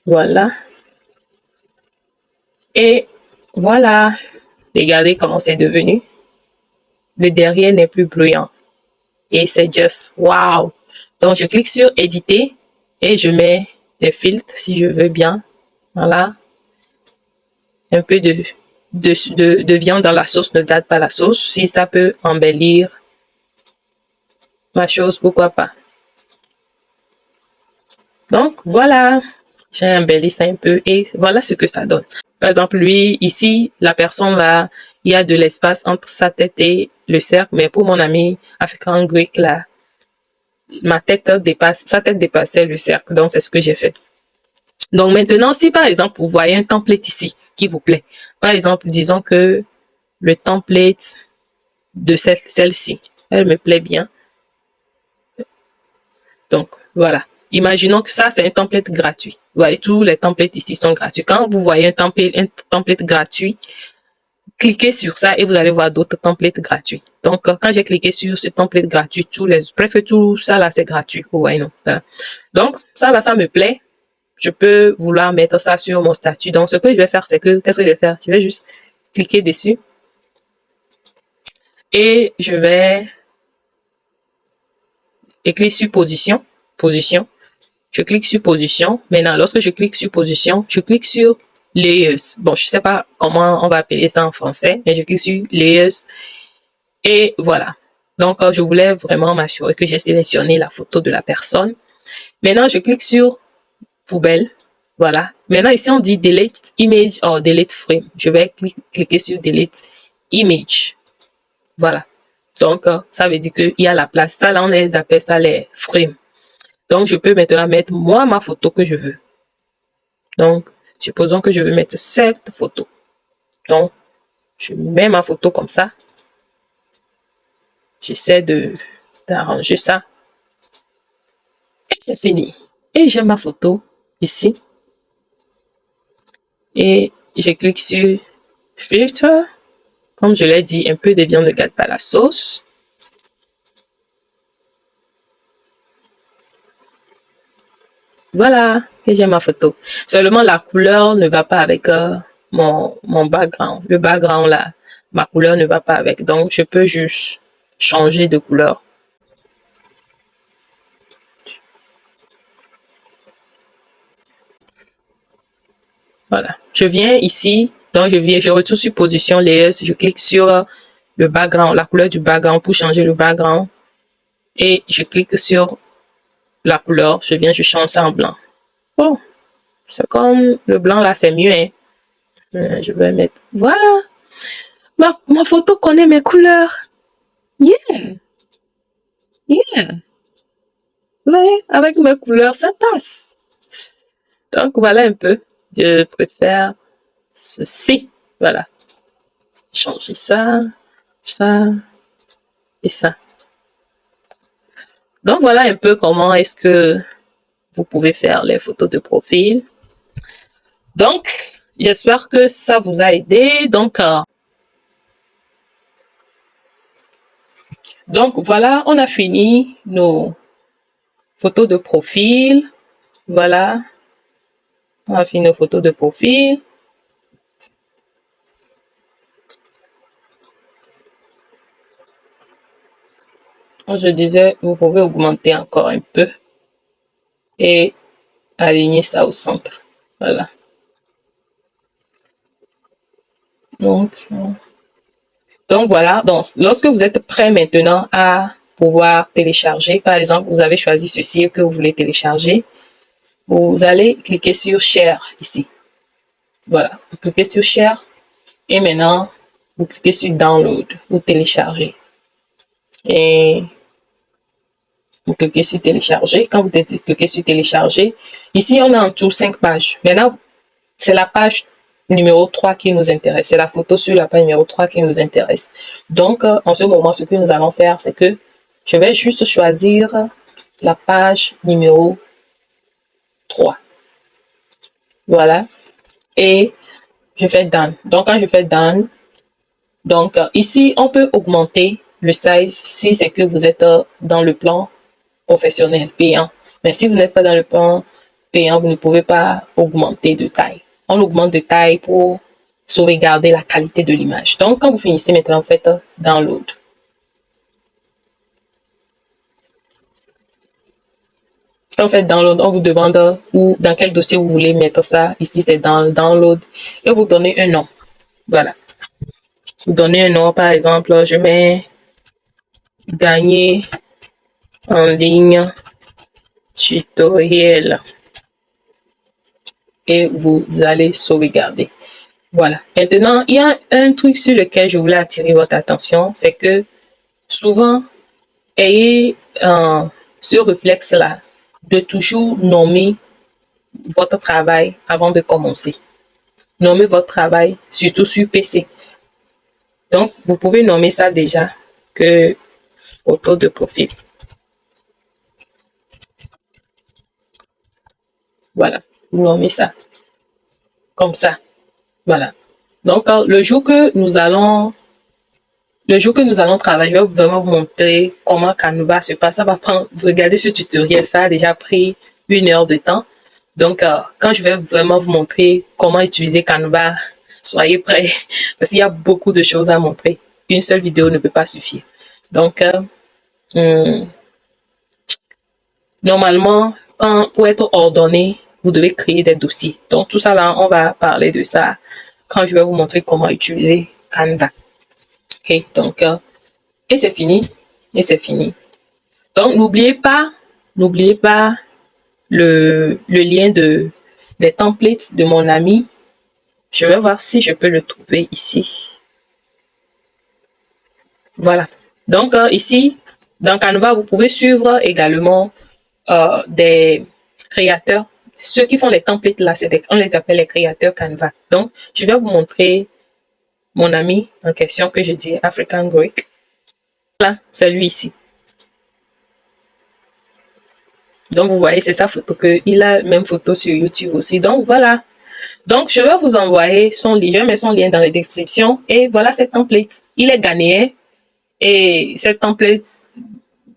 voilà. Et voilà. Regardez comment c'est devenu. Le derrière n'est plus bruyant. Et c'est juste wow. Donc, je clique sur éditer et je mets des filtres si je veux bien. Voilà. Un peu de viande dans la sauce ne date pas la sauce. Si ça peut embellir ma chose, pourquoi pas. Donc, voilà. J'ai embelli ça un peu et voilà ce que ça donne. Par exemple, lui, ici, la personne là, il y a de l'espace entre sa tête et le cercle. Mais pour mon ami africain grec là, sa tête dépassait le cercle. Donc, c'est ce que j'ai fait. Donc, maintenant, si par exemple, vous voyez un template ici qui vous plaît. Par exemple, disons que le template de celle-ci, elle me plaît bien. Donc, voilà. Imaginons que ça, c'est un template gratuit. Vous voyez, tous les templates ici sont gratuits. Quand vous voyez un template gratuit, cliquez sur ça et vous allez voir d'autres templates gratuits. Donc, quand j'ai cliqué sur ce template gratuit, presque tout ça là, c'est gratuit. Vous voyez, non? Voilà. Donc, ça là, ça me plaît. Je peux vouloir mettre ça sur mon statut. Donc, ce que je vais faire, c'est que, qu'est-ce que je vais faire? Je vais juste cliquer dessus. Et je vais cliquer sur position. Position. Je clique sur position. Maintenant, lorsque je clique sur position, je clique sur layers. Bon, je sais pas comment on va appeler ça en français, mais je clique sur layers. Et voilà. Donc, je voulais vraiment m'assurer que j'ai sélectionné la photo de la personne. Maintenant, je clique sur poubelle. Voilà. Maintenant, ici, on dit delete image or delete frame. Je vais cliquer sur delete image. Voilà. Donc, ça veut dire qu'il y a la place. Ça, là, on les appelle ça les frames. Donc, je peux maintenant mettre moi ma photo que je veux. Donc, supposons que je veux mettre cette photo. Donc, je mets ma photo comme ça. J'essaie d'arranger ça. Et c'est fini. Et j'ai ma photo ici. Et je clique sur filtre. Comme je l'ai dit, un peu de viande ne gâte pas la sauce. Voilà, et j'ai ma photo. Seulement la couleur ne va pas avec mon background. Le background là, ma couleur ne va pas avec. Donc, je peux juste changer de couleur. Voilà. Je viens ici. Donc, je retourne sur position layers. Je clique sur le background, la couleur du background pour changer le background. Et je clique sur la couleur. Je change ça en blanc. Bon, c'est comme le blanc là, c'est mieux. Hein? Je vais mettre. Voilà. Ma photo connaît mes couleurs. Yeah. Yeah. Ouais, avec mes couleurs, ça passe. Donc, voilà un peu. Je préfère ceci. Voilà. Changer ça, ça et ça. Donc, voilà un peu comment est-ce que vous pouvez faire les photos de profil. Donc, j'espère que ça vous a aidé. Donc, voilà, on a fini nos photos de profil. Voilà. On a fini nos photos de profil. Comme je disais, vous pouvez augmenter encore un peu et aligner ça au centre. Voilà. Donc voilà. Donc, lorsque vous êtes prêt maintenant à pouvoir télécharger, par exemple, vous avez choisi ceci que vous voulez télécharger, vous allez cliquer sur Share ici. Voilà. Vous cliquez sur Share et maintenant, vous cliquez sur Download ou Télécharger. Et vous cliquez sur Télécharger. Quand vous cliquez sur Télécharger, ici, on a en tout 5 pages. Maintenant, c'est la page numéro 3 qui nous intéresse. C'est la photo sur la page numéro 3 qui nous intéresse. Donc, en ce moment, ce que nous allons faire, c'est que je vais juste choisir la page numéro 3. Voilà. Et je fais Done. Donc, quand je fais Done, donc ici, on peut augmenter le size si c'est que vous êtes dans le plan professionnel payant. Mais si vous n'êtes pas dans le plan payant, vous ne pouvez pas augmenter de taille. On augmente de taille pour sauvegarder la qualité de l'image. Donc, quand vous finissez maintenant, vous faites Download. Quand vous faites Download, on vous demande où, dans quel dossier vous voulez mettre ça. Ici, c'est dans Download. Et vous donnez un nom. Voilà. Vous donnez un nom, par exemple, je mets Gagner en ligne tutoriel. Et vous allez sauvegarder. Voilà. Maintenant, il y a un truc sur lequel je voulais attirer votre attention, c'est que souvent, ayez ce réflexe-là de toujours nommer votre travail avant de commencer. Nommez votre travail, surtout sur PC. Donc, vous pouvez nommer ça déjà que photo de profil. Voilà, vous nommez ça comme ça. Voilà. Donc, le jour que nous allons travailler, je vais vraiment vous montrer comment Canva se passe. Ça va prendre, regardez ce tutoriel, ça a déjà pris 1 heure de temps. Donc, quand je vais vraiment vous montrer comment utiliser Canva, soyez prêts parce qu'il y a beaucoup de choses à montrer. Une seule vidéo ne peut pas suffire. Donc, normalement, pour être ordonné, vous devez créer des dossiers. Donc, tout ça là, on va parler de ça quand je vais vous montrer comment utiliser Canva. Ok, donc, et c'est fini. Et c'est fini. Donc, n'oubliez pas le lien des templates de mon ami. Je vais voir si je peux le trouver ici. Voilà. Donc, ici, dans Canva, vous pouvez suivre également des créateurs. Ceux qui font les templates là, on les appelle les créateurs Canva. Donc, je vais vous montrer mon ami en question que je dis African Greek. Là, c'est lui ici. Donc, vous voyez, c'est sa photo il a la même photo sur YouTube aussi. Donc, voilà. Donc, je vais vous envoyer son lien. Je vais mettre son lien dans la description. Et voilà cette template. Il est ghanéen. Et ces templates,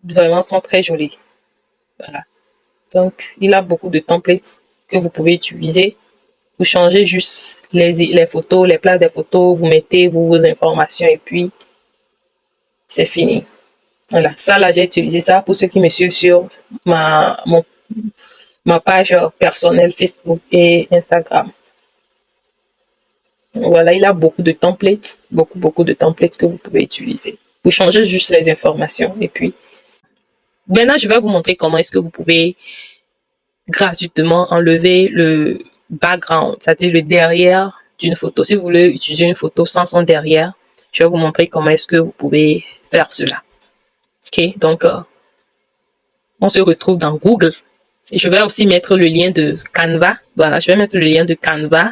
vraiment, sont très jolis. Voilà. Donc, il a beaucoup de templates que vous pouvez utiliser. Vous changez juste les photos, les places des photos. Vous mettez vos informations et puis, c'est fini. Voilà, ça là, j'ai utilisé ça pour ceux qui me suivent sur ma page personnelle Facebook et Instagram. Voilà, il a beaucoup de templates, beaucoup de templates que vous pouvez utiliser. Vous changez juste les informations et puis, maintenant, je vais vous montrer comment est-ce que vous pouvez gratuitement enlever le background, c'est-à-dire le derrière d'une photo. Si vous voulez utiliser une photo sans son derrière, je vais vous montrer comment est-ce que vous pouvez faire cela. Ok, donc, on se retrouve dans Google. Et je vais aussi mettre le lien de Canva. Voilà, je vais mettre le lien de Canva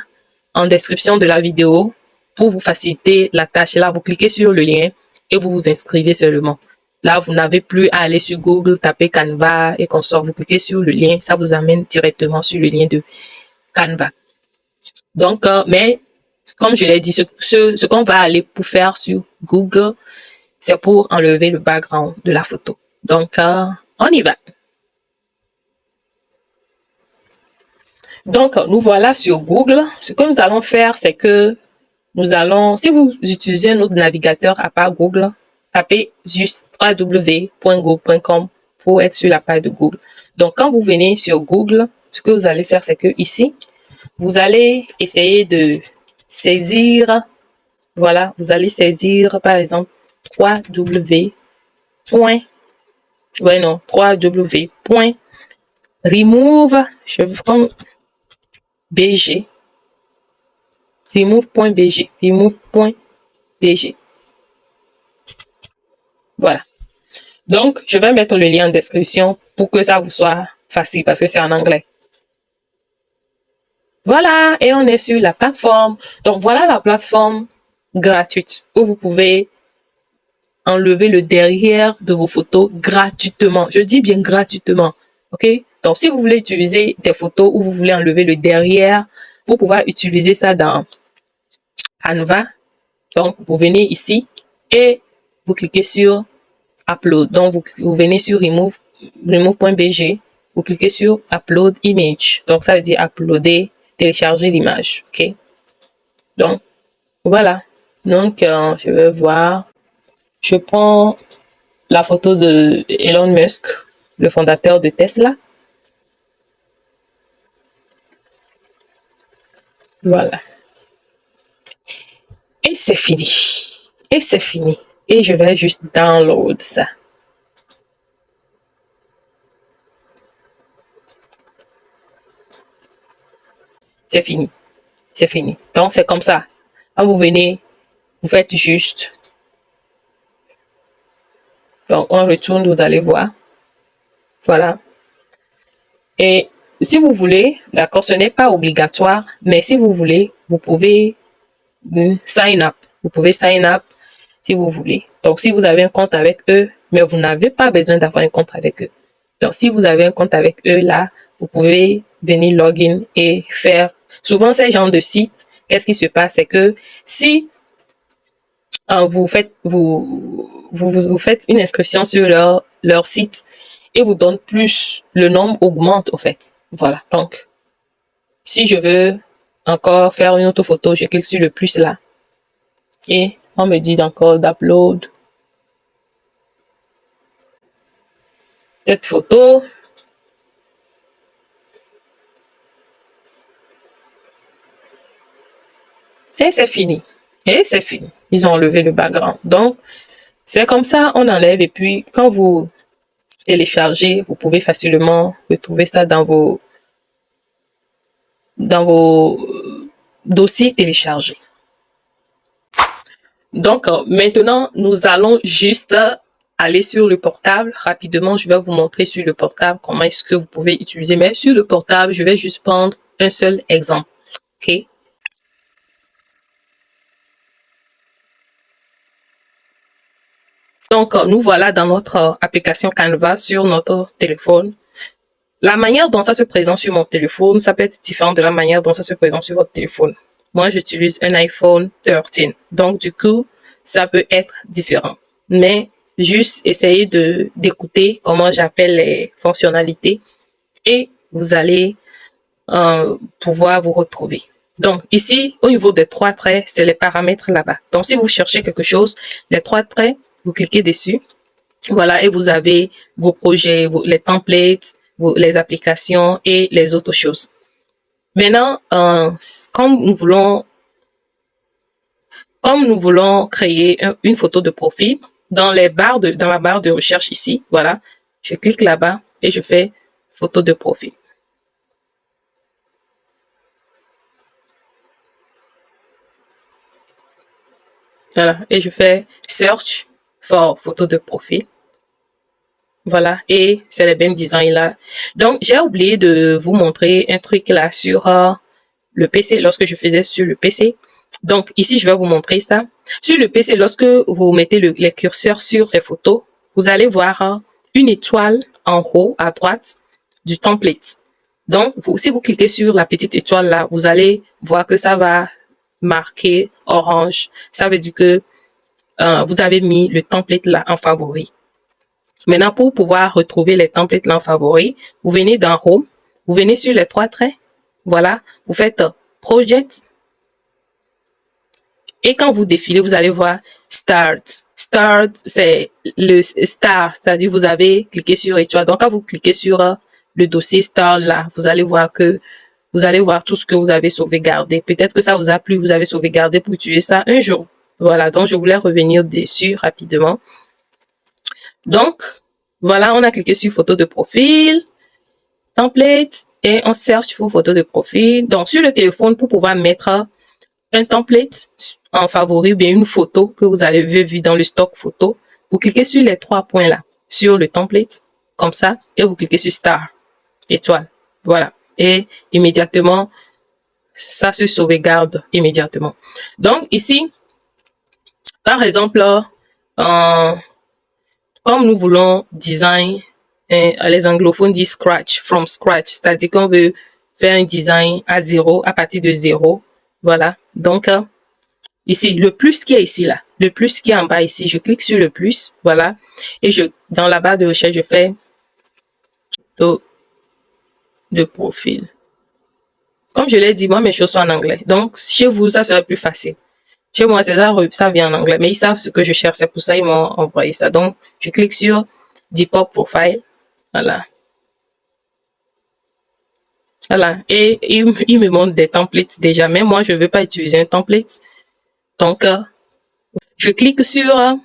en description de la vidéo pour vous faciliter la tâche. Et là, vous cliquez sur le lien et vous vous inscrivez seulement. Là, vous n'avez plus à aller sur Google, taper Canva et qu'on sort. Vous cliquez sur le lien, ça vous amène directement sur le lien de Canva. Donc, mais comme je l'ai dit, ce qu'on va aller pour faire sur Google, c'est pour enlever le background de la photo. Donc, on y va. Donc, nous voilà sur Google. Ce que nous allons faire, c'est que nous allons, si vous utilisez un autre navigateur à part Google, tapez juste www.google.com pour être sur la page de Google. Donc, quand vous venez sur Google, ce que vous allez faire, c'est que ici, vous allez essayer de saisir, voilà, vous allez saisir, par exemple, 3W. Ouais, non, 3W.remove, comme BG. Remove.bg. Remove.bg. Voilà. Donc, je vais mettre le lien en description pour que ça vous soit facile parce que c'est en anglais. Voilà, et on est sur la plateforme. Donc, voilà la plateforme gratuite où vous pouvez enlever le derrière de vos photos gratuitement. Je dis bien gratuitement. OK? Donc, si vous voulez utiliser des photos où vous voulez enlever le derrière, vous pouvez utiliser ça dans Canva. Donc, vous venez ici et vous cliquez sur Upload. Donc, vous venez sur remove.bg. Vous cliquez sur Upload Image. Donc, ça veut dire uploader, télécharger l'image. OK? Donc, voilà. Donc, je vais voir. Je prends la photo de Elon Musk, le fondateur de Tesla. Voilà. Et c'est fini. Et c'est fini. Et je vais juste download ça. C'est fini. C'est fini. Donc, c'est comme ça. Quand vous venez, vous faites juste. Donc, on retourne, vous allez voir. Voilà. Et si vous voulez, d'accord, ce n'est pas obligatoire, mais si vous voulez, vous pouvez sign up. Vous pouvez sign up si vous voulez. Donc, si vous avez un compte avec eux, mais vous n'avez pas besoin d'avoir un compte avec eux. Donc, si vous avez un compte avec eux, là, vous pouvez venir login et faire. Souvent, ces genres de sites, qu'est-ce qui se passe? C'est que si vous faites une inscription sur leur site et vous donne plus, le nombre augmente au fait. Voilà. Donc, si je veux encore faire une autre photo, je clique sur le plus là et on me dit encore d'upload cette photo. Et c'est fini. Et c'est fini. Ils ont enlevé le background. Donc, c'est comme ça, on enlève. Et puis, quand vous téléchargez, vous pouvez facilement retrouver ça dans vos dossiers téléchargés. Donc, maintenant, nous allons juste aller sur le portable. Rapidement, je vais vous montrer sur le portable comment est-ce que vous pouvez utiliser. Mais sur le portable, je vais juste prendre un seul exemple. OK? Donc, nous voilà dans notre application Canva sur notre téléphone. La manière dont ça se présente sur mon téléphone, ça peut être différent de la manière dont ça se présente sur votre téléphone. Moi, j'utilise un iPhone 13. Donc, du coup, ça peut être différent. Mais juste essayez d'écouter comment j'appelle les fonctionnalités et vous allez pouvoir vous retrouver. Donc, ici, au niveau des 3 traits, c'est les paramètres là-bas. Donc, si vous cherchez quelque chose, les 3 traits, vous cliquez dessus. Voilà, et vous avez vos projets, les templates, les applications et les autres choses. Maintenant, comme nous voulons créer une photo de profil, dans la barre de recherche ici, voilà, je clique là-bas et je fais photo de profil. Voilà, et je fais search for photo de profil. Voilà, et c'est le même design là. Donc, j'ai oublié de vous montrer un truc là sur le PC, lorsque je faisais sur le PC. Donc, ici, je vais vous montrer ça. Sur le PC, lorsque vous mettez les curseurs sur les photos, vous allez voir une étoile en haut à droite du template. Donc, si vous cliquez sur la petite étoile là, vous allez voir que ça va marquer orange. Ça veut dire que vous avez mis le template là en favori. Maintenant, pour pouvoir retrouver les templates là en favori, vous venez dans Home, vous venez sur les 3 traits, voilà, vous faites Project, et quand vous défilez, vous allez voir Start. Start, c'est le Star, c'est-à-dire vous avez cliqué sur étoile. Donc, quand vous cliquez sur le dossier Start là, vous allez voir tout ce que vous avez sauvegardé. Peut-être que ça vous a plu, vous avez sauvegardé pour utiliser ça un jour. Voilà, donc je voulais revenir dessus rapidement. Donc, voilà, on a cliqué sur photo de profil, template, et on cherche pour photo de profil. Donc, sur le téléphone, pour pouvoir mettre un template en favori ou bien une photo que vous avez vu dans le stock photo, vous cliquez sur les 3 points là, sur le template, comme ça, et vous cliquez sur Star, étoile. Voilà. Et immédiatement, ça se sauvegarde immédiatement. Donc, ici, par exemple, comme nous voulons design, les anglophones disent scratch, from scratch, c'est-à-dire qu'on veut faire un design à partir de 0. Voilà. Donc, ici, le plus qui est ici, là, le plus qui est en bas ici, je clique sur le plus, voilà. Et dans la barre de recherche, je fais photo de profil. Comme je l'ai dit, moi, mes choses sont en anglais. Donc, chez vous, ça serait plus facile. Chez moi, ça vient en anglais, mais ils savent ce que je cherche. C'est pour ça qu'ils m'ont envoyé ça. Donc, je clique sur Depop Profile. Voilà. Voilà. Et il me montre des templates déjà. Mais moi, je ne veux pas utiliser un template. Donc, je clique sur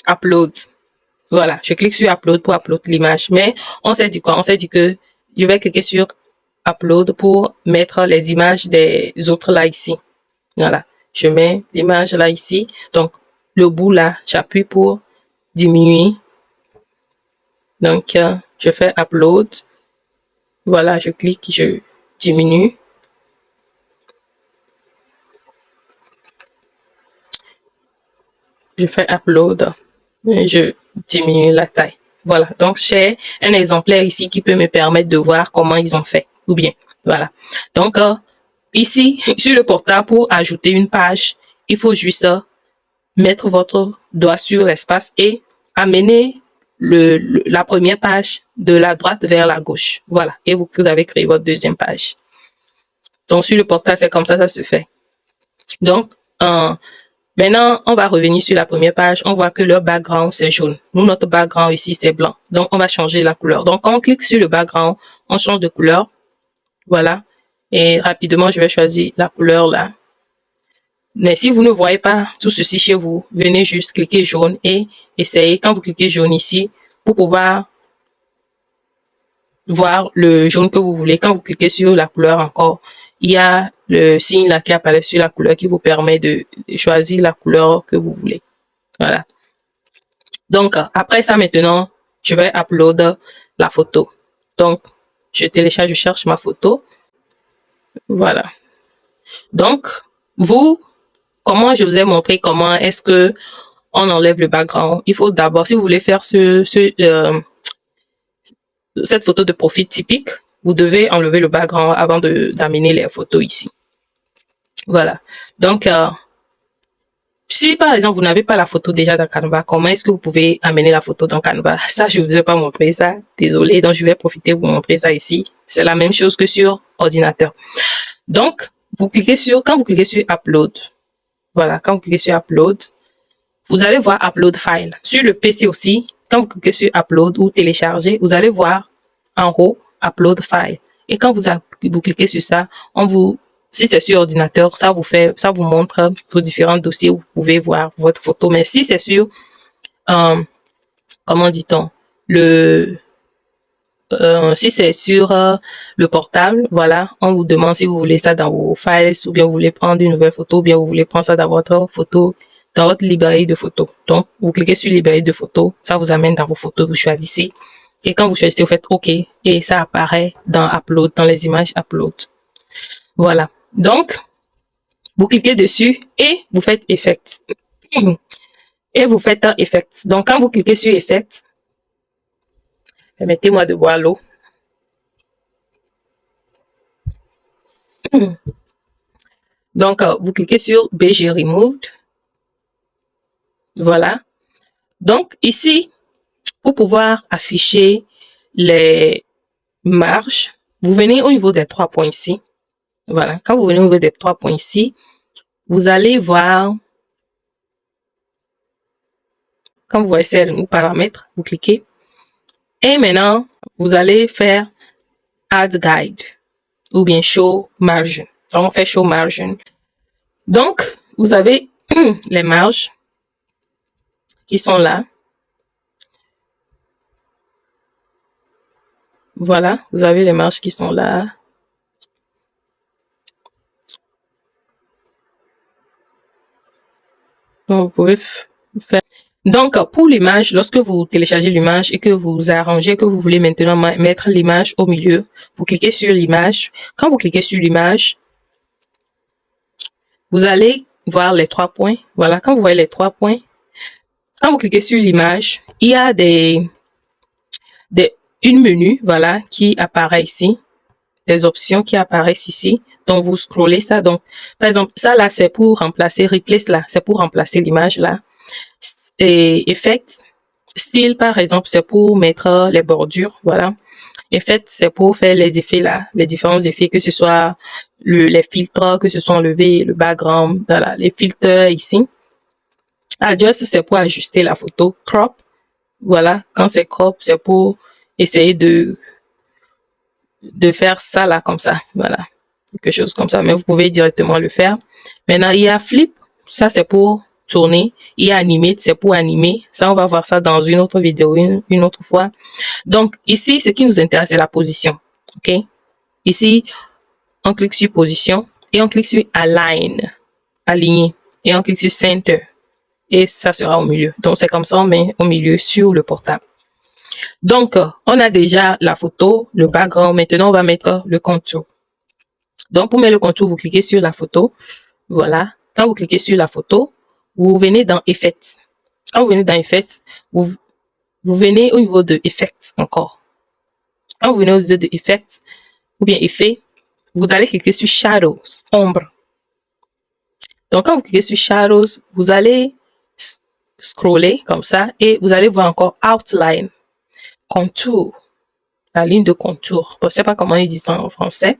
Upload. Voilà. Je clique sur Upload pour upload l'image. Mais on s'est dit quoi? On s'est dit que je vais cliquer sur Upload pour mettre les images des autres là ici. Voilà. Je mets l'image là ici. Donc, le bout là, j'appuie pour diminuer. Donc, je fais Upload. Voilà, je clique, je diminue. Je fais Upload. Et je diminue la taille. Voilà. Donc, j'ai un exemplaire ici qui peut me permettre de voir comment ils ont fait. Ou bien, Voilà. Donc, ici, sur le portable, pour ajouter une page, il faut juste mettre votre doigt sur l'espace et amener la première page de la droite vers la gauche. Voilà. Et vous avez créé votre deuxième page. Donc, sur le portable, c'est comme ça se fait. Donc, maintenant, on va revenir sur la première page. On voit que leur background, c'est jaune. Nous, notre background ici, c'est blanc. Donc, on va changer la couleur. Donc, quand on clique sur le background, on change de couleur. Voilà. Et rapidement, je vais choisir la couleur là. Mais si vous ne voyez pas tout ceci chez vous, venez juste cliquer jaune et essayez. Quand vous cliquez jaune ici, pour pouvoir voir le jaune que vous voulez. Quand vous cliquez sur la couleur encore, il y a le signe là qui apparaît sur la couleur qui vous permet de choisir la couleur que vous voulez. Voilà. Donc, après ça, maintenant, je vais upload la photo. Donc, je télécharge, je cherche ma photo. Voilà. Donc, comment je vous ai montré comment est-ce que on enlève le background. Il faut d'abord, si vous voulez faire cette photo de profil typique, vous devez enlever le background avant d'amener les photos ici. Voilà. Donc, si par exemple, vous n'avez pas la photo déjà dans Canva, comment est-ce que vous pouvez amener la photo dans Canva? Ça, je ne vous ai pas montré ça. Désolé, donc je vais profiter de vous montrer ça ici. C'est la même chose que sur ordinateur. Donc, quand vous cliquez sur Upload, voilà, quand vous cliquez sur Upload, vous allez voir Upload File. Sur le PC aussi, quand vous cliquez sur Upload ou Télécharger, vous allez voir en haut Upload File. Et quand vous cliquez sur ça, si c'est sur ordinateur, ça vous montre vos différents dossiers où vous pouvez voir votre photo. Mais si c'est sur, comment dit-on, si c'est sur le portable, voilà, on vous demande si vous voulez ça dans vos files ou bien vous voulez prendre une nouvelle photo ou bien vous voulez prendre ça dans votre photo, dans votre librairie de photos. Donc, vous cliquez sur librairie de photos, ça vous amène dans vos photos, vous choisissez. Et quand vous choisissez, vous faites OK et ça apparaît dans Upload, dans les images Upload. Voilà. Donc, vous cliquez dessus et vous faites Effects. Et vous faites Effects. Donc, quand vous cliquez sur Effects, permettez-moi de boire l'eau. Donc, vous cliquez sur BG Removed. Voilà. Donc, ici, pour pouvoir afficher les marges, vous venez au niveau des 3 points ici. Voilà. Quand vous venez au niveau des 3 points ici, vous allez voir, quand vous voyez ces paramètres, vous cliquez. Et maintenant, vous allez faire Add Guide ou bien Show Margin. Donc, on fait Show Margin. Donc, vous avez les marges qui sont là. Voilà, vous avez les marges qui sont là. Donc, vous pouvez faire. Donc, pour l'image, lorsque vous téléchargez l'image et que vous arrangez, que vous voulez maintenant mettre l'image au milieu, vous cliquez sur l'image. Quand vous cliquez sur l'image, vous allez voir les 3 points. Voilà, quand vous voyez les 3 points, quand vous cliquez sur l'image, il y a une menu, voilà, qui apparaît ici, des options qui apparaissent ici. Donc, vous scrollez ça. Donc, par exemple, ça là, c'est pour remplacer, replace là, c'est pour remplacer l'image là. Et Effect, style par exemple, c'est pour mettre les bordures, voilà. Effect, c'est pour faire les effets là, les différents effets, que ce soit les filtres, que ce soit le background, voilà, les filtres ici. Adjust, c'est pour ajuster la photo. Crop, voilà, quand c'est crop, c'est pour essayer de faire ça là comme ça, voilà, quelque chose comme ça, mais vous pouvez directement le faire. Maintenant, il y a flip, ça c'est pour tourner. Il y a animate, c'est pour animer. Ça, on va voir ça dans une autre vidéo, une autre fois. Donc, ici, ce qui nous intéresse, c'est la position. OK? Ici, on clique sur position et on clique sur align, aligner. Et on clique sur center. Et ça sera au milieu. Donc, c'est comme ça, on met au milieu sur le portable. Donc, on a déjà la photo, le background. Maintenant, on va mettre le contour. Donc, pour mettre le contour, vous cliquez sur la photo. Voilà. Quand vous cliquez sur la photo, vous venez dans Effects. Quand vous venez dans Effects, vous venez au niveau de Effects encore. Quand vous venez au niveau de Effects, ou bien Effet, vous allez cliquer sur Shadows, ombre. Donc, quand vous cliquez sur Shadows, vous allez scroller comme ça et vous allez voir encore Outline, contour, la ligne de contour. Je ne sais pas comment ils disent ça en français.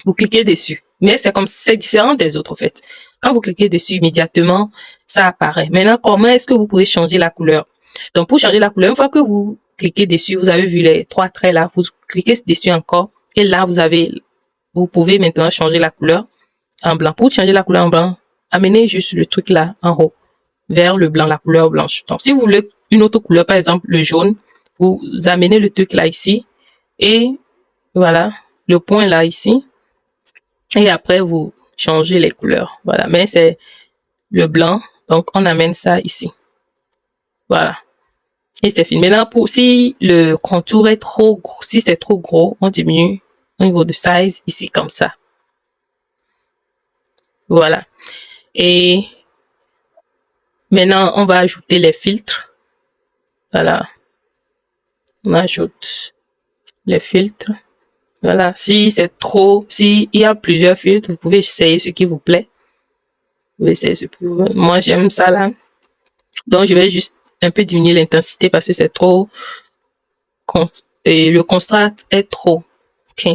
Vous cliquez dessus. Mais c'est différent des autres, en fait. Quand vous cliquez dessus, immédiatement, ça apparaît. Maintenant, comment est-ce que vous pouvez changer la couleur? Donc, pour changer la couleur, une fois que vous cliquez dessus, vous avez vu les 3 traits là, vous cliquez dessus encore. Et là, vous pouvez maintenant changer la couleur en blanc. Pour changer la couleur en blanc, amenez juste le truc là en haut, vers le blanc, la couleur blanche. Donc, si vous voulez une autre couleur, par exemple le jaune, vous amenez le truc là ici. Et voilà, le point là ici. Et après, vous changez les couleurs. Voilà, mais c'est le blanc. Donc, on amène ça ici. Voilà. Et c'est fini. Maintenant, si le contour est trop gros, si c'est trop gros, on diminue au niveau de size ici comme ça. Voilà. Et maintenant, on va ajouter les filtres. Voilà. On ajoute les filtres. Voilà. Si c'est trop, s'il y a plusieurs filtres, vous pouvez essayer ce qui vous plaît. Vous pouvez essayer ce que vous voulez. Moi, j'aime ça là. Donc, je vais juste un peu diminuer l'intensité parce que c'est trop. Et le contraste est trop. OK.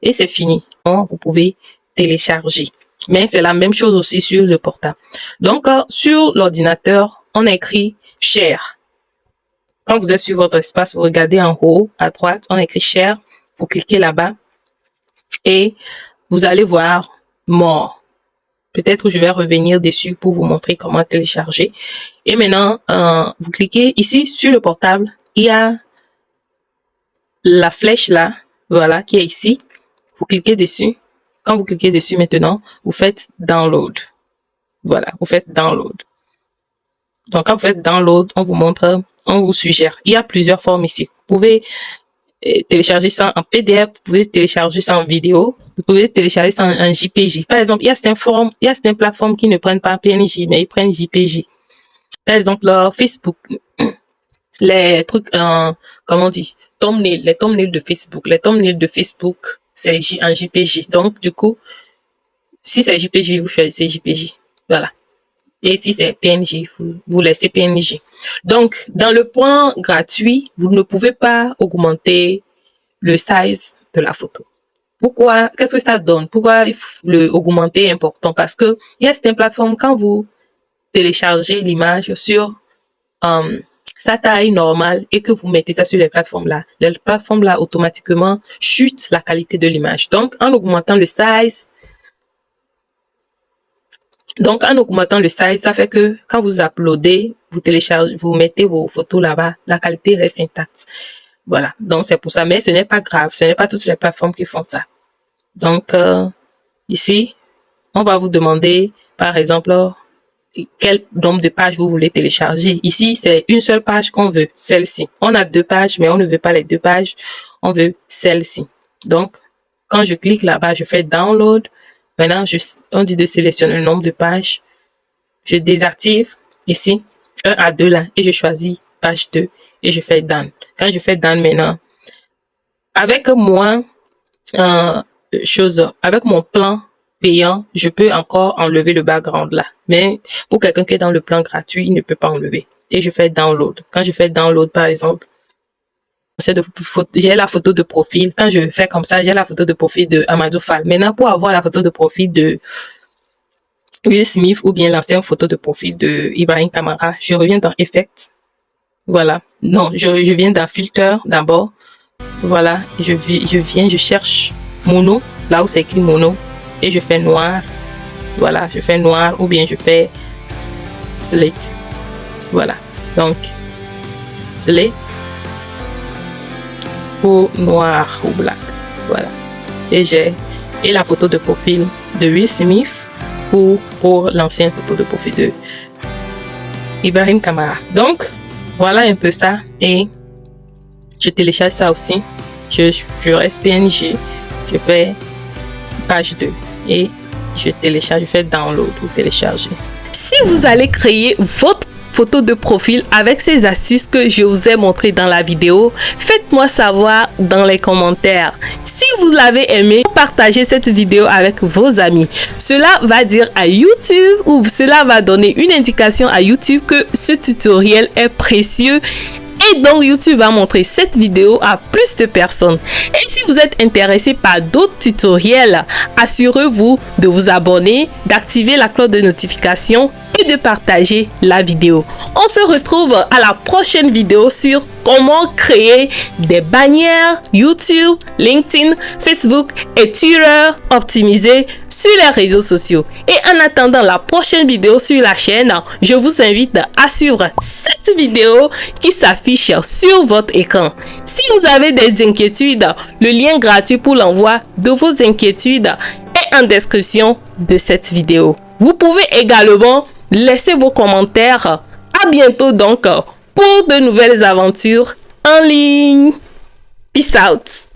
Et c'est fini. Vous pouvez télécharger. Mais c'est la même chose aussi sur le portable. Donc, sur l'ordinateur, on écrit Share. Quand vous êtes sur votre espace, vous regardez en haut, à droite, on écrit Share. Vous cliquez là-bas et vous allez voir More. Peut-être je vais revenir dessus pour vous montrer comment télécharger. Et maintenant, vous cliquez ici sur le portable. Il y a la flèche là, voilà, qui est ici. Vous cliquez dessus. Quand vous cliquez dessus maintenant, vous faites Download. Voilà, vous faites Download. Donc, quand vous faites Download, on vous montre, on vous suggère. Il y a plusieurs formes ici. Vous pouvez télécharger ça en PDF, vous pouvez télécharger ça en vidéo, vous pouvez télécharger ça en JPG. Par exemple, il y a certaines plateformes qui ne prennent pas PNG, mais ils prennent JPG. Par exemple, Facebook, les trucs, comment on dit, les thumbnails de Facebook. Les thumbnails de Facebook, c'est en JPG. Donc, du coup, si c'est JPG, vous choisissez JPG. Voilà. Et si c'est PNG, vous laissez PNG. Donc, dans le plan gratuit, vous ne pouvez pas augmenter le size de la photo. Pourquoi? Qu'est-ce que ça donne? Pourquoi le augmenter est important? Parce que il y a certaines plateformes, quand vous téléchargez l'image sur sa taille normale et que vous mettez ça sur les plateformes là, automatiquement chutent la qualité de l'image. Donc, en augmentant le size, ça fait que quand vous uploadez, vous téléchargez, vous mettez vos photos là-bas, la qualité reste intacte. Voilà. Donc, c'est pour ça. Mais ce n'est pas grave. Ce n'est pas toutes les plateformes qui font ça. Donc, ici, on va vous demander, par exemple, quel nombre de pages vous voulez télécharger. Ici, c'est une seule page qu'on veut, celle-ci. On a 2 pages, mais on ne veut pas les 2 pages. On veut celle-ci. Donc, quand je clique là-bas, je fais Download. Maintenant, on dit de sélectionner le nombre de pages. Je désactive ici, 1 à 2 là, et je choisis page 2 et je fais Done. Quand je fais Done maintenant, avec moi, avec mon plan payant, je peux encore enlever le background là. Mais pour quelqu'un qui est dans le plan gratuit, il ne peut pas enlever. Et je fais Download. Quand je fais Download, par exemple, j'ai la photo de profil. Quand je fais comme ça, j'ai la photo de profil de Amadou Fall. Maintenant, pour avoir la photo de profil de Will Smith ou bien l'ancienne photo de profil de Ibrahim Kamara, je reviens dans Effects. Voilà. Non, je viens dans Filter d'abord. Voilà. Je cherche Mono, là où c'est écrit Mono. Et je fais noir. Voilà. Je fais noir ou bien je fais Slate. Voilà. Donc, Slate. Ou noir ou black. Voilà. Et la photo de profil de Will Smith ou pour l'ancienne photo de profil de Ibrahim Kamara. Donc, voilà un peu ça. Et je télécharge ça aussi. Je reste PNG. Je fais page 2. Et je télécharge, je fais download ou télécharger. Si vous allez créer votre photo de profil avec ces astuces que je vous ai montrées dans la vidéo? Faites-moi savoir dans les commentaires. Si vous l'avez aimé, partagez cette vidéo avec vos amis. Cela va dire à YouTube ou cela va donner une indication à YouTube que ce tutoriel est précieux. Et donc YouTube va montrer cette vidéo à plus de personnes. Et si vous êtes intéressé par d'autres tutoriels, assurez-vous de vous abonner, d'activer la cloche de notification et de partager la vidéo. On se retrouve à la prochaine vidéo sur comment créer des bannières YouTube, LinkedIn, Facebook et Twitter optimisées sur les réseaux sociaux. Et en attendant la prochaine vidéo sur la chaîne, je vous invite à suivre cette vidéo qui s'affiche sur votre écran. Si vous avez des inquiétudes, le lien gratuit pour l'envoi de vos inquiétudes est en description de cette vidéo. Vous pouvez également laisser vos commentaires. À bientôt donc pour de nouvelles aventures en ligne. Peace out.